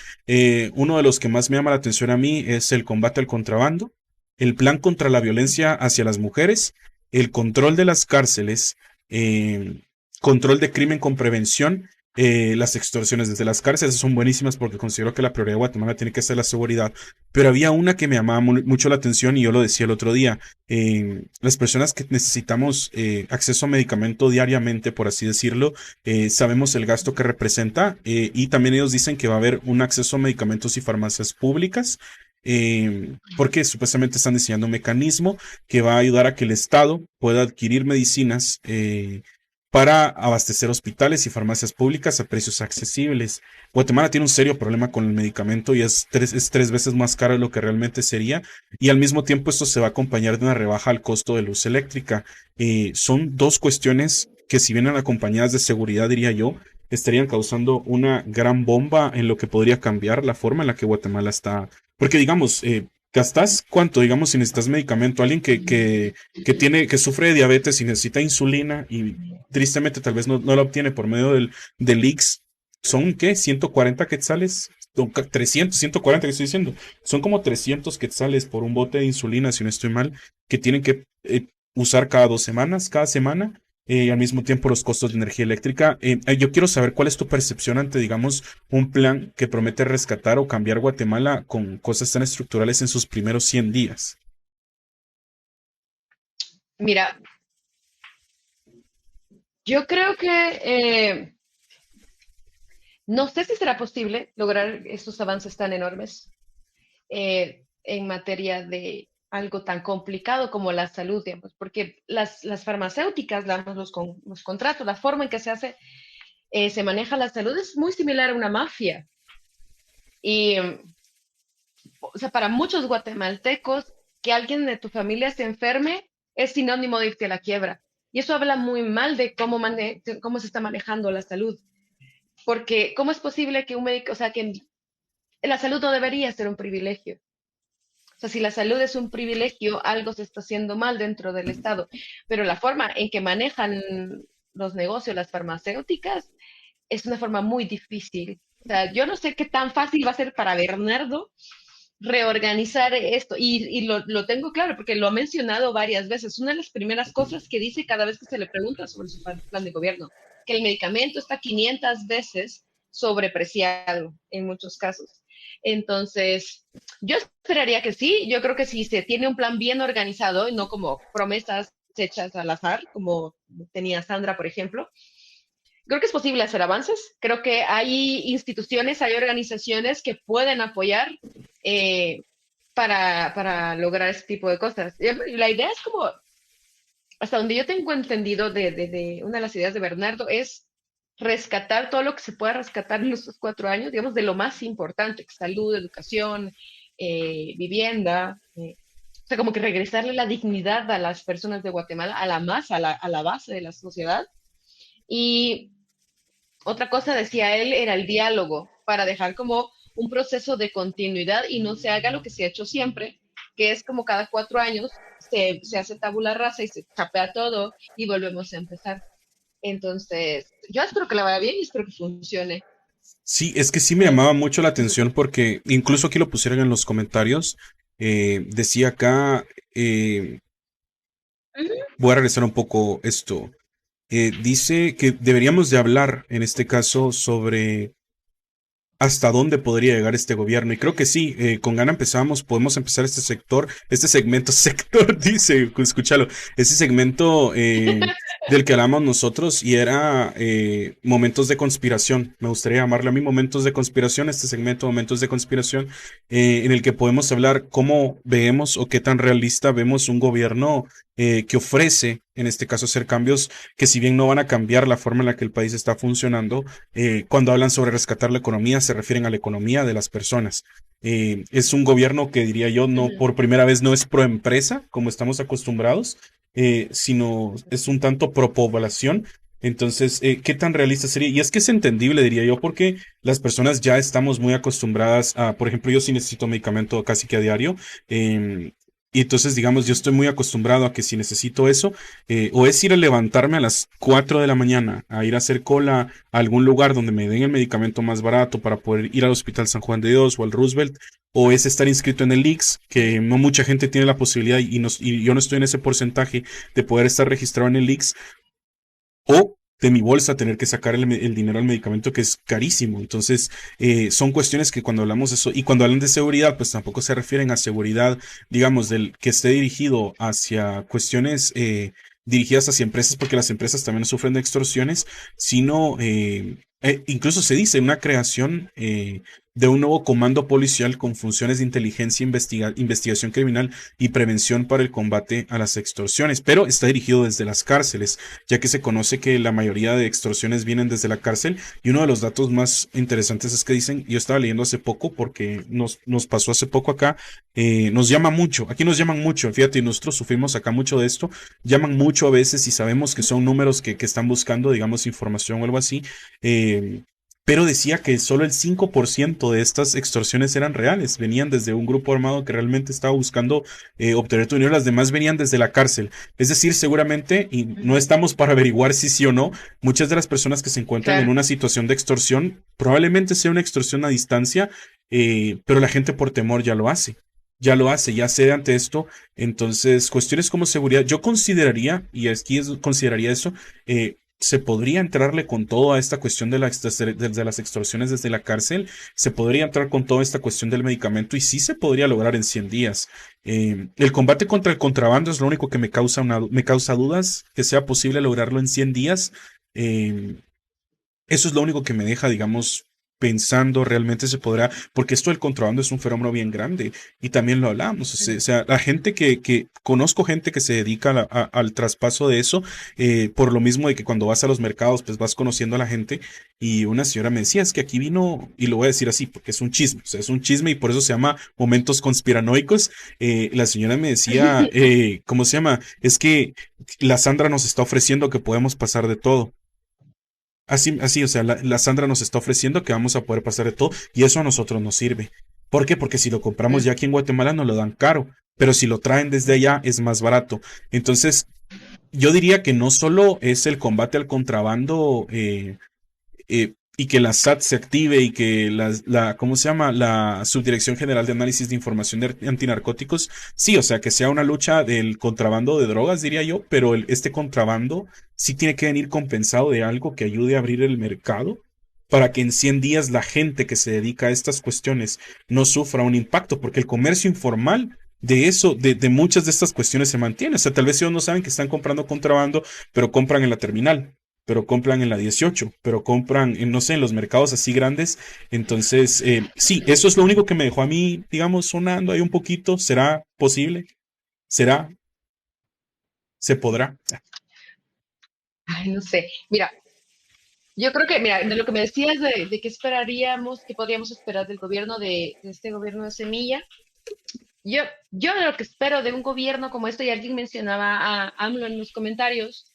Uno de los que más me llama la atención a mí es el combate al contrabando, el plan contra la violencia hacia las mujeres, el control de las cárceles, eh, control de crimen con prevención, las extorsiones desde las cárceles son buenísimas porque considero que la prioridad de Guatemala tiene que ser la seguridad. Pero había una que me llamaba mucho la atención y yo lo decía el otro día. Las personas que necesitamos acceso a medicamento diariamente, por así decirlo, sabemos el gasto que representa y también ellos dicen que va a haber un acceso a medicamentos y farmacias públicas. Porque supuestamente están diseñando un mecanismo que va a ayudar a que el Estado pueda adquirir medicinas para abastecer hospitales y farmacias públicas a precios accesibles. Guatemala tiene un serio problema con el medicamento y es tres veces más caro de lo que realmente sería, y al mismo tiempo esto se va a acompañar de una rebaja al costo de luz eléctrica. Son dos cuestiones que, si vienen acompañadas de seguridad, diría yo, estarían causando una gran bomba en lo que podría cambiar la forma en la que Guatemala está. Porque digamos, ¿gastas cuánto, digamos, si necesitas medicamento? Alguien que sufre de diabetes y necesita insulina y tristemente tal vez no la obtiene por medio del IX, son ¿qué? 140 quetzales, 300, 140 que estoy diciendo, son como 300 quetzales por un bote de insulina, si no estoy mal, que tienen que usar cada 2 semanas, cada semana. Al mismo tiempo los costos de energía eléctrica. Yo quiero saber cuál es tu percepción ante, digamos, un plan que promete rescatar o cambiar Guatemala con cosas tan estructurales en sus primeros 100 días. mira, yo creo que no sé si será posible lograr estos avances tan enormes en materia de algo tan complicado como la salud, digamos, porque las farmacéuticas, los contratos, la forma en que se maneja la salud es muy similar a una mafia. Y, o sea, para muchos guatemaltecos, que alguien de tu familia se enferme es sinónimo de irte a la quiebra. Y eso habla muy mal de cómo se está manejando la salud. Porque, ¿cómo es posible que un médico, o sea, que la salud no debería ser un privilegio? O sea, si la salud es un privilegio, algo se está haciendo mal dentro del Estado. Pero la forma en que manejan los negocios, las farmacéuticas, es una forma muy difícil. O sea, yo no sé qué tan fácil va a ser para Bernardo reorganizar esto. Y lo tengo claro porque lo ha mencionado varias veces. Una de las primeras cosas que dice cada vez que se le pregunta sobre su plan de gobierno, que el medicamento está 500 veces sobrepreciado en muchos casos. Entonces, yo esperaría que sí, yo creo que si se tiene un plan bien organizado y no como promesas hechas al azar, como tenía Sandra, por ejemplo, creo que es posible hacer avances. Creo que hay instituciones, hay organizaciones que pueden apoyar eh, para lograr este tipo de cosas. Y la idea es como, hasta donde yo tengo entendido de una de las ideas de Bernardo, es rescatar todo lo que se pueda rescatar en estos 4 años, digamos, de lo más importante, salud, educación, vivienda. O sea, como que regresarle la dignidad a las personas de Guatemala, a la masa, a la base de la sociedad. Y otra cosa, decía él, era el diálogo, para dejar como un proceso de continuidad y no se haga lo que se ha hecho siempre, que es como cada 4 años se hace tabula rasa y se chapea todo y volvemos a empezar. Entonces, yo espero que le vaya bien y espero que funcione. Sí, es que sí me llamaba mucho la atención porque incluso aquí lo pusieron en los comentarios. Decía acá, eh, Ujú, voy a regresar un poco esto. Dice que deberíamos de hablar en este caso sobre hasta dónde podría llegar este gobierno. Y creo que sí, con Gana empezamos, podemos empezar este sector, este segmento, sector, dice, escúchalo, ese segmento del que hablamos nosotros y era momentos de conspiración. Me gustaría llamarle a mí momentos de conspiración, este segmento, momentos de conspiración, en el que podemos hablar cómo vemos o qué tan realista vemos un gobierno que ofrece, en este caso, hacer cambios que si bien no van a cambiar la forma en la que el país está funcionando, cuando hablan sobre rescatar la economía, se refieren a la economía de las personas. Es un gobierno que diría yo, no ujú. por primera vez no es pro empresa, como estamos acostumbrados, sino es un tanto pro población. Entonces, ¿qué tan realista sería? Y es que es entendible, diría yo, porque las personas ya estamos muy acostumbradas a, por ejemplo, yo sí necesito medicamento casi que a diario. Y entonces, digamos, yo estoy muy acostumbrado a que si necesito eso, o es ir a levantarme a las 4 de la mañana, a ir a hacer cola a algún lugar donde me den el medicamento más barato para poder ir al Hospital San Juan de Dios o al Roosevelt, o es estar inscrito en el IX, que no mucha gente tiene la posibilidad y yo no estoy en ese porcentaje de poder estar registrado en el IX, o de mi bolsa tener que sacar el dinero al medicamento que es carísimo. Entonces, son cuestiones que cuando hablamos de eso, y cuando hablan de seguridad, pues tampoco se refieren a seguridad, digamos, del que esté dirigido hacia cuestiones dirigidas hacia empresas, porque las empresas también sufren de extorsiones, sino incluso se dice una creación de un nuevo comando policial con funciones de inteligencia, investigación criminal y prevención para el combate a las extorsiones, pero está dirigido desde las cárceles, ya que se conoce que la mayoría de extorsiones vienen desde la cárcel. Y uno de los datos más interesantes es que dicen, yo estaba leyendo hace poco, porque nos pasó hace poco acá, nos llama mucho, aquí nos llaman mucho, fíjate, y nosotros sufrimos acá mucho de esto, llaman mucho a veces y sabemos que son números que están buscando, digamos, información o algo así. eh, pero decía que solo el 5% de estas extorsiones eran reales, venían desde un grupo armado que realmente estaba buscando obtener tu dinero, las demás venían desde la cárcel. Es decir, seguramente, y no Ujú. estamos para averiguar si sí o no, muchas de las personas que se encuentran en Claro. una situación de extorsión, probablemente sea una extorsión a distancia, pero la gente por temor ya lo hace. Ya lo hace, ya cede ante esto. Entonces, cuestiones como seguridad, yo consideraría, y aquí consideraría eso, se podría entrarle con todo a esta cuestión de las extorsiones desde la cárcel, se podría entrar con toda esta cuestión del medicamento y sí se podría lograr en 100 días. El combate contra el contrabando es lo único que me causa dudas, que sea posible lograrlo en 100 días. Eh, Eso es lo único que me deja, digamos, pensando realmente se podrá, porque esto del contrabando es un fenómeno bien grande y también lo hablamos, o Ujú. sea, la gente conozco gente que se dedica al traspaso de eso, por lo mismo de que cuando vas a los mercados, pues vas conociendo a la gente y una señora me decía, es que aquí vino, y lo voy a decir así, porque es un chisme, o sea, es un chisme y por eso se llama momentos conspiranoicos. La señora me decía, ¿cómo se llama? Es que la Sandra nos está ofreciendo que podemos pasar de todo. Así, así, o sea, la Sandra nos está ofreciendo que vamos a poder pasar de todo y eso a nosotros nos sirve. ¿Por qué? Porque si lo compramos ya Mm. aquí en Guatemala nos lo dan caro, pero si lo traen desde allá es más barato. Entonces, yo diría que no solo es el combate al contrabando, y que la SAT se active y que ¿cómo se llama? La Subdirección General de Análisis de Información de Antinarcóticos, sí, o sea, que sea una lucha del contrabando de drogas, diría yo, pero este contrabando sí tiene que venir compensado de algo que ayude a abrir el mercado para que en 100 días la gente que se dedica a estas cuestiones no sufra un impacto, porque el comercio informal de eso, de muchas de estas cuestiones se mantiene. O sea, tal vez ellos no saben que están comprando contrabando, pero compran en la terminal, pero compran en la 18, pero compran, en, no sé, en los mercados así grandes. Entonces, sí, eso es lo único que me dejó a mí, digamos, sonando ahí un poquito. ¿Será posible? ¿Será? ¿Se podrá? Ay, no sé. Mira, yo creo que, mira, de lo que me decías de qué esperaríamos, qué podríamos esperar del gobierno de este gobierno de Semilla, yo, yo de lo que espero de un gobierno como este, y alguien mencionaba a AMLO en los comentarios,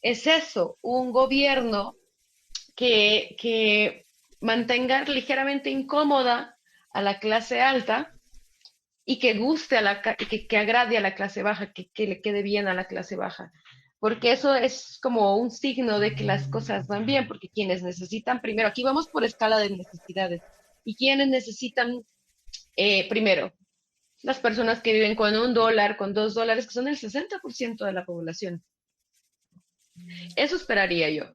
es eso, un gobierno que mantenga ligeramente incómoda a la clase alta y que guste a que agrade a la clase baja, que le quede bien a la clase baja. Porque eso es como un signo de que las cosas van bien, porque quienes necesitan, primero, aquí vamos por escala de necesidades, y quienes necesitan, primero, las personas que viven con $1, con $2, que son el 60% de la población. Eso esperaría yo.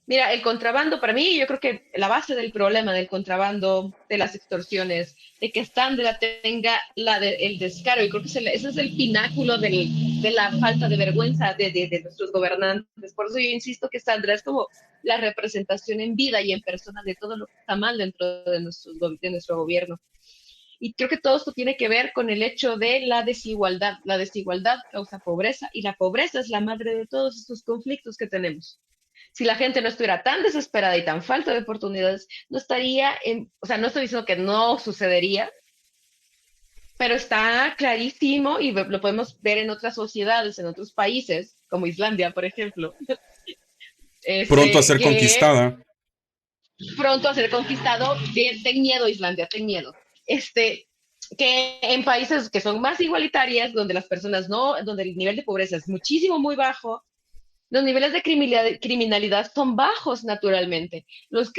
Mira, el contrabando, para mí, yo creo que la base del problema del contrabando, de las extorsiones, de que Sandra tenga el descaro, y creo que ese es el pináculo de la falta de vergüenza de nuestros gobernantes. Por eso yo insisto que Sandra es como la representación en vida y en persona de todo lo que está mal dentro de nuestro gobierno. Y creo que todo esto tiene que ver con el hecho de la desigualdad. La desigualdad causa pobreza y la pobreza es la madre de todos estos conflictos que tenemos. Si la gente no estuviera tan desesperada y tan falta de oportunidades, no estaría o sea, no estoy diciendo que no sucedería, pero está clarísimo y lo podemos ver en otras sociedades, en otros países, como Islandia, por ejemplo, Pronto a ser que conquistada. pronto a ser conquistado, ten miedo Islandia, ten miedo. Que en países que son más igualitarias, donde las personas no, donde el nivel de pobreza es muchísimo muy bajo, los niveles de criminalidad son bajos naturalmente. Los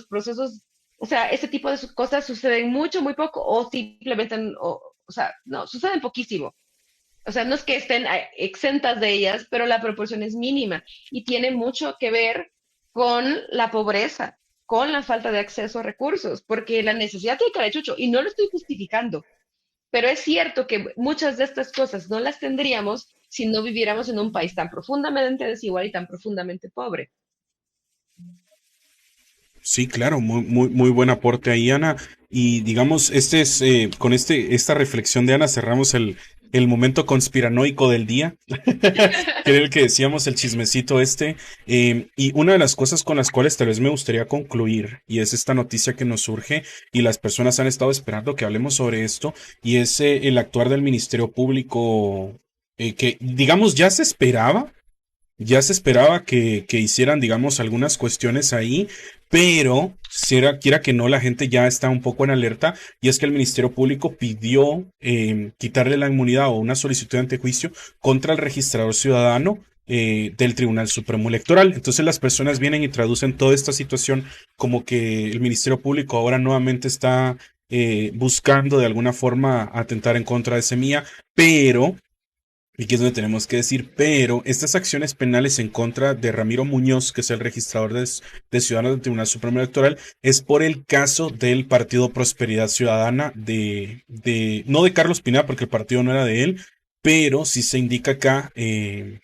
procesos, o sea, ese tipo de cosas suceden mucho, muy poco, o simplemente, o sea, no, suceden poquísimo. O sea, no es que estén exentas de ellas, pero la proporción es mínima y tiene mucho que ver con la pobreza, con la falta de acceso a recursos, porque la necesidad tiene cara de chucho, y no lo estoy justificando, pero es cierto que muchas de estas cosas no las tendríamos si no viviéramos en un país tan profundamente desigual y tan profundamente pobre. Sí, claro, muy, muy, muy buen aporte ahí, Ana. Y digamos, este es, con esta reflexión de Ana cerramos el momento conspiranoico del día, que era el que decíamos, el chismecito este. Y una de las cosas con las cuales tal vez me gustaría concluir, y es esta noticia que nos surge, y las personas han estado esperando que hablemos sobre esto, y es el actuar del Ministerio Público, que digamos ya se esperaba que hicieran, digamos, algunas cuestiones ahí, pero si era, quiera que no, la gente ya está un poco en alerta, y es que el Ministerio Público pidió quitarle la inmunidad o una solicitud de antejuicio contra el registrador ciudadano del Tribunal Supremo Electoral. Entonces las personas vienen y traducen toda esta situación como que el Ministerio Público ahora nuevamente está buscando de alguna forma atentar en contra de Semilla, pero y aquí es donde tenemos que decir, pero estas acciones penales en contra de Ramiro Muñoz, que es el registrador de Ciudadanos del Tribunal Supremo Electoral, es por el caso del Partido Prosperidad Ciudadana no de Carlos Pineda, porque el partido no era de él, pero sí se indica acá que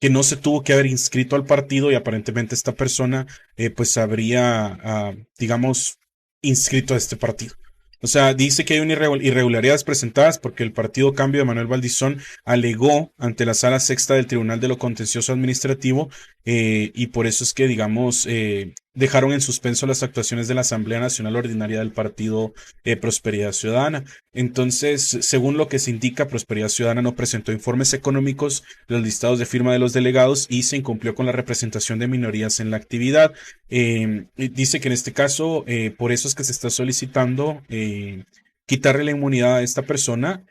no se tuvo que haber inscrito al partido y aparentemente esta persona pues habría, digamos, inscrito a este partido. O sea, dice que hay una irregularidades presentadas porque el partido Cambio de Manuel Valdizón alegó ante la Sala Sexta del Tribunal de lo Contencioso Administrativo y por eso es que, digamos, dejaron en suspenso las actuaciones de la Asamblea Nacional Ordinaria del Partido Prosperidad Ciudadana. Entonces, según lo que se indica, Prosperidad Ciudadana no presentó informes económicos, los listados de firma de los delegados y se incumplió con la representación de minorías en la actividad. Dice que en este caso, por eso es que se está solicitando quitarle la inmunidad a esta persona.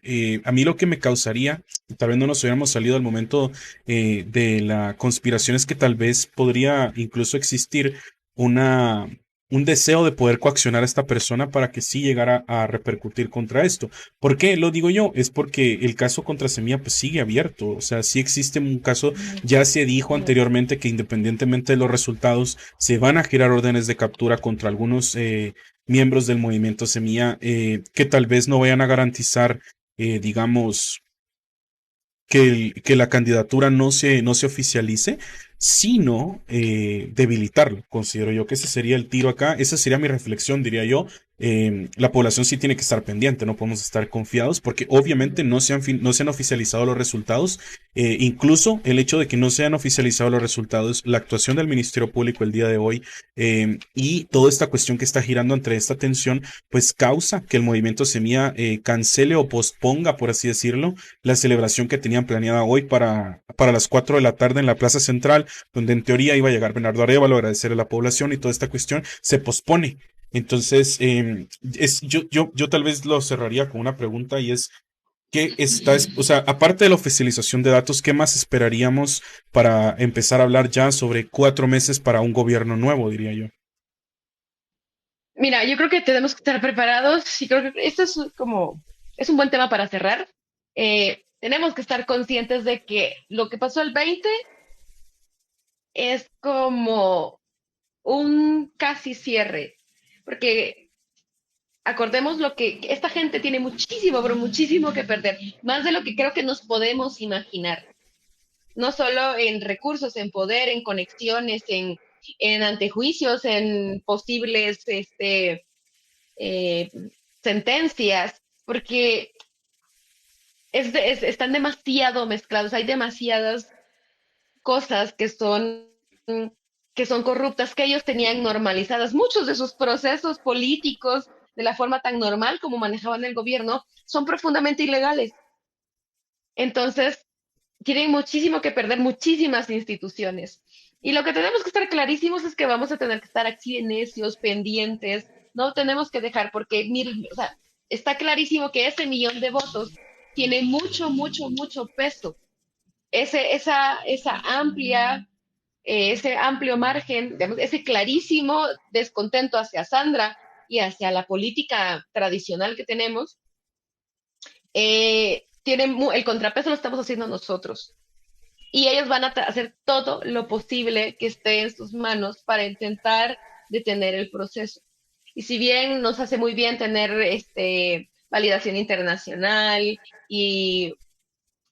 A mí lo que me causaría, tal vez no nos hubiéramos salido al momento de la conspiración, es que tal vez podría incluso existir una un deseo de poder coaccionar a esta persona para que sí llegara a repercutir contra esto. ¿Por qué lo digo yo? Es porque el caso contra Semilla pues sigue abierto, o sea, sí existe un caso, Ujú, ya se dijo ujú. anteriormente que independientemente de los resultados, se van a girar órdenes de captura contra algunos miembros del movimiento Semilla que tal vez no vayan a garantizar, digamos, que la candidatura no se oficialice, sino debilitarlo. Considero yo que ese sería el tiro acá, esa sería mi reflexión, diría yo. La población sí tiene que estar pendiente, no podemos estar confiados porque obviamente no se han oficializado los resultados. Incluso el hecho de que no se han oficializado los resultados, la actuación del Ministerio Público el día de hoy y toda esta cuestión que está girando entre esta tensión, pues causa que el movimiento Semilla cancele o posponga, por así decirlo, la celebración que tenían planeada hoy para las 4 de la tarde en la Plaza Central, donde en teoría iba a llegar Bernardo Arévalo a agradecer a la población y toda esta cuestión se pospone. Entonces, yo tal vez lo cerraría con una pregunta y es, o sea, aparte de la oficialización de datos, ¿qué más esperaríamos para empezar a hablar ya sobre 4 meses para un gobierno nuevo, diría yo? Mira, yo creo que tenemos que estar preparados y creo que esto es como, es un buen tema para cerrar. Tenemos que estar conscientes de que lo que pasó el 20 es como un casi cierre, porque acordemos lo que esta gente tiene muchísimo, pero muchísimo que perder, más de lo que creo que nos podemos imaginar, no solo en recursos, en poder, en conexiones, en antejuicios, en posibles eh, sentencias, porque están demasiado mezclados, hay demasiadas cosas que son corruptas, que ellos tenían normalizadas. Muchos de sus procesos políticos, de la forma tan normal como manejaban el gobierno, son profundamente ilegales. Entonces, tienen muchísimo que perder, muchísimas instituciones. Y lo que tenemos que estar clarísimos es que vamos a tener que estar aquí en necios, pendientes, no tenemos que dejar, porque miren, o sea, está clarísimo que ese millón de votos tiene mucho, mucho, mucho peso. Esa amplia, ese amplio margen, digamos, ese clarísimo descontento hacia Sandra y hacia la política tradicional que tenemos, el contrapeso lo estamos haciendo nosotros. Y ellos van a hacer todo lo posible que esté en sus manos para intentar detener el proceso. Y si bien nos hace muy bien tener validación internacional y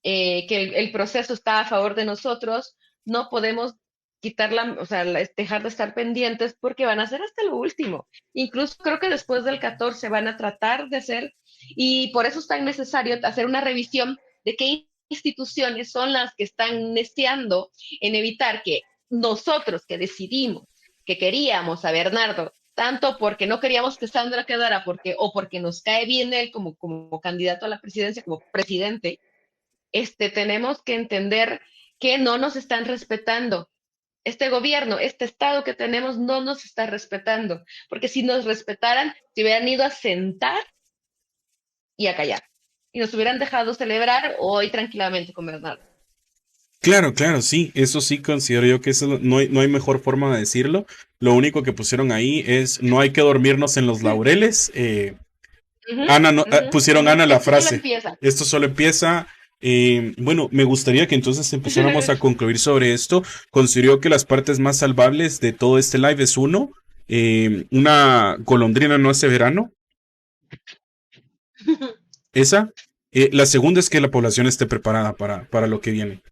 que el proceso está a favor de nosotros, no podemos quitarla, o sea, dejar de estar pendientes porque van a hacer hasta lo último. Incluso creo que después del 14 van a tratar de hacer, y por eso es tan necesario hacer una revisión de qué instituciones son las que están neciando en evitar que nosotros que decidimos que queríamos a Bernardo, tanto porque no queríamos que Sandra quedara o porque nos cae bien él como candidato a la presidencia, como presidente, tenemos que entender que no nos están respetando. Este gobierno, este estado que tenemos no nos está respetando, porque si nos respetaran, se hubieran ido a sentar y a callar, y nos hubieran dejado celebrar hoy tranquilamente con Bernardo. Claro, claro, sí, eso sí considero yo que eso no hay mejor forma de decirlo. Lo único que pusieron ahí es no hay que dormirnos en los laureles. Ujú, Ana ujú, pusieron ujú. Ana la Esto solo frase. empieza. Esto solo empieza. Bueno, me gustaría que entonces empezáramos a concluir sobre esto. Considero que las partes más salvables de todo este live es uno, una golondrina no hace verano. Esa. La segunda es que la población esté preparada para lo que viene.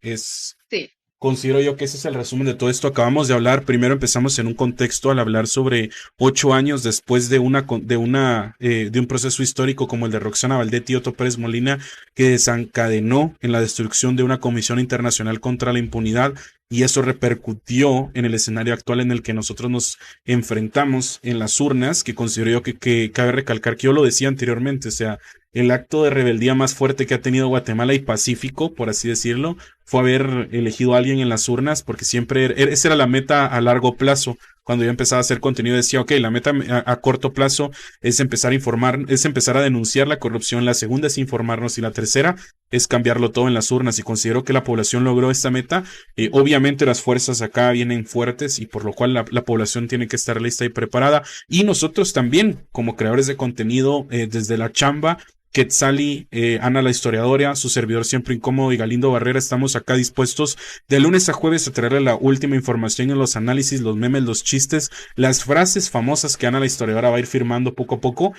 Sí. Considero yo que ese es el resumen de todo esto. Acabamos de hablar, primero empezamos en un contexto al hablar sobre 8 años después de un proceso histórico como el de Roxana Valdetti y Otto Pérez Molina, que desencadenó en la destrucción de una comisión internacional contra la impunidad, y eso repercutió en el escenario actual en el que nosotros nos enfrentamos en las urnas, que considero yo que cabe recalcar que yo lo decía anteriormente, o sea, el acto de rebeldía más fuerte que ha tenido Guatemala y pacífico, por así decirlo, fue haber elegido a alguien en las urnas, porque siempre esa era la meta a largo plazo. Cuando yo empezaba a hacer contenido decía, ok, la meta a corto plazo es empezar a informar, es empezar a denunciar la corrupción, la segunda es informarnos y la tercera es cambiarlo todo en las urnas y considero que la población logró esta meta. Obviamente las fuerzas acá vienen fuertes y por lo cual la población tiene que estar lista y preparada. Y nosotros también, como creadores de contenido, desde la chamba, Quetzali, Ana la historiadora, su servidor siempre incómodo y Galindo Barrera, estamos acá dispuestos de lunes a jueves a traerle la última información en los análisis, los memes, los chistes, las frases famosas que Ana la historiadora va a ir firmando poco a poco.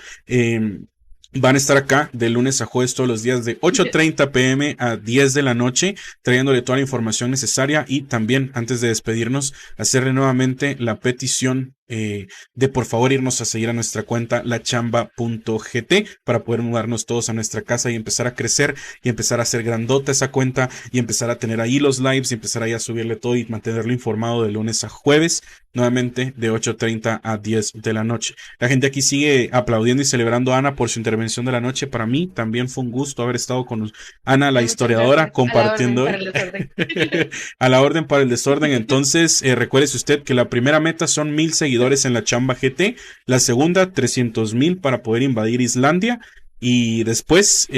Van a estar acá de lunes a jueves todos los días de 8:30 p.m. a 10 de la noche, trayéndole toda la información necesaria y también, antes de despedirnos, hacerle nuevamente la petición de por favor irnos a seguir a nuestra cuenta lachamba.gt para poder mudarnos todos a nuestra casa y empezar a crecer y empezar a hacer grandota esa cuenta y empezar a tener ahí los lives y empezar ahí a subirle todo y mantenerlo informado de lunes a jueves, nuevamente de 8:30 a 10 de la noche. La gente aquí sigue aplaudiendo y celebrando a Ana por su intervención de la noche. Para mí también fue un gusto haber estado con Ana, la Muchas historiadora, gracias. A la orden compartiendo para hoy. el desorden. A la orden para el desorden. Entonces, recuérdese usted que la primera meta son 1,000 seguidores en la Chamba GT, la segunda 300,000 para poder invadir Islandia y después,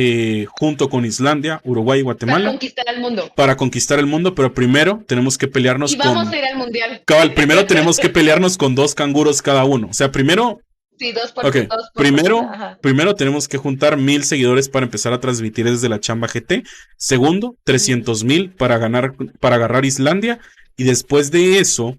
junto con Islandia, Uruguay y Para Guatemala, conquistar al mundo. para conquistar el mundo, pero primero tenemos que pelearnos Y vamos a con... ir al mundial. Cabal, primero tenemos que pelearnos con 2 canguros cada uno. O sea, primero, Sí, ok, dos por persona. primero, Ajá. primero tenemos que juntar 1,000 seguidores para empezar a transmitir desde la Chamba GT. Segundo, 300,000 para ganar, para agarrar Islandia. Y después de eso,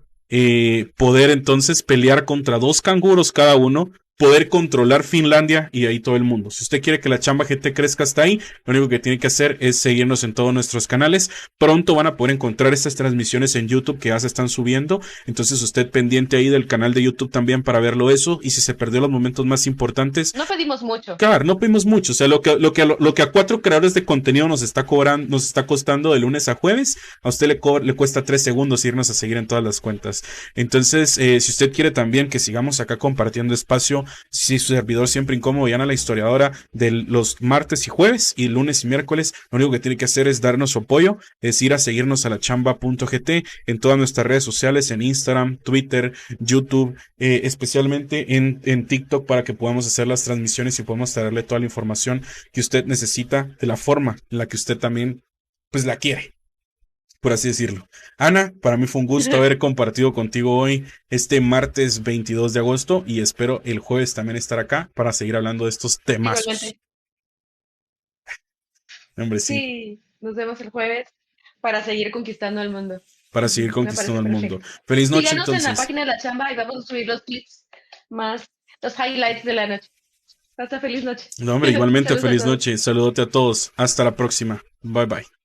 poder entonces pelear contra 2 canguros cada uno, poder controlar Finlandia y ahí todo el mundo. Si usted quiere que la Chamba GT crezca hasta ahí, lo único que tiene que hacer es seguirnos en todos nuestros canales. Pronto van a poder encontrar estas transmisiones en YouTube que ya se están subiendo. Entonces usted pendiente ahí del canal de YouTube también para verlo eso. Y si se perdió los momentos más importantes, No pedimos mucho. claro, no pedimos mucho. O sea, lo que a 4 creadores de contenido nos está cobrando, nos está costando de lunes a jueves, a usted le cuesta 3 segundos irnos a seguir en todas las cuentas. Entonces, si usted quiere también que sigamos acá compartiendo espacio, si su servidor siempre incómodo y Ana la historiadora de los martes y jueves y lunes y miércoles, lo único que tiene que hacer es darnos su apoyo, es ir a seguirnos a la chamba.gt en todas nuestras redes sociales, en Instagram, Twitter, YouTube, especialmente en TikTok para que podamos hacer las transmisiones y podamos traerle toda la información que usted necesita de la forma en la que usted también pues la quiere, por así decirlo. Ana, para mí fue un gusto haber compartido contigo hoy este martes 22 de agosto y espero el jueves también estar acá para seguir hablando de estos temazos. Igualmente. Hombre, sí, Sí, nos vemos el jueves para seguir conquistando el mundo. para seguir Me conquistando parece el mundo. perfecto. Feliz noche Síganos en la entonces. página de la chamba y vamos a subir los clips más, los highlights de la noche. Hasta feliz noche. No, hombre, igualmente Saludos a feliz todos. noche. Saludote a todos. Hasta la próxima. Bye bye.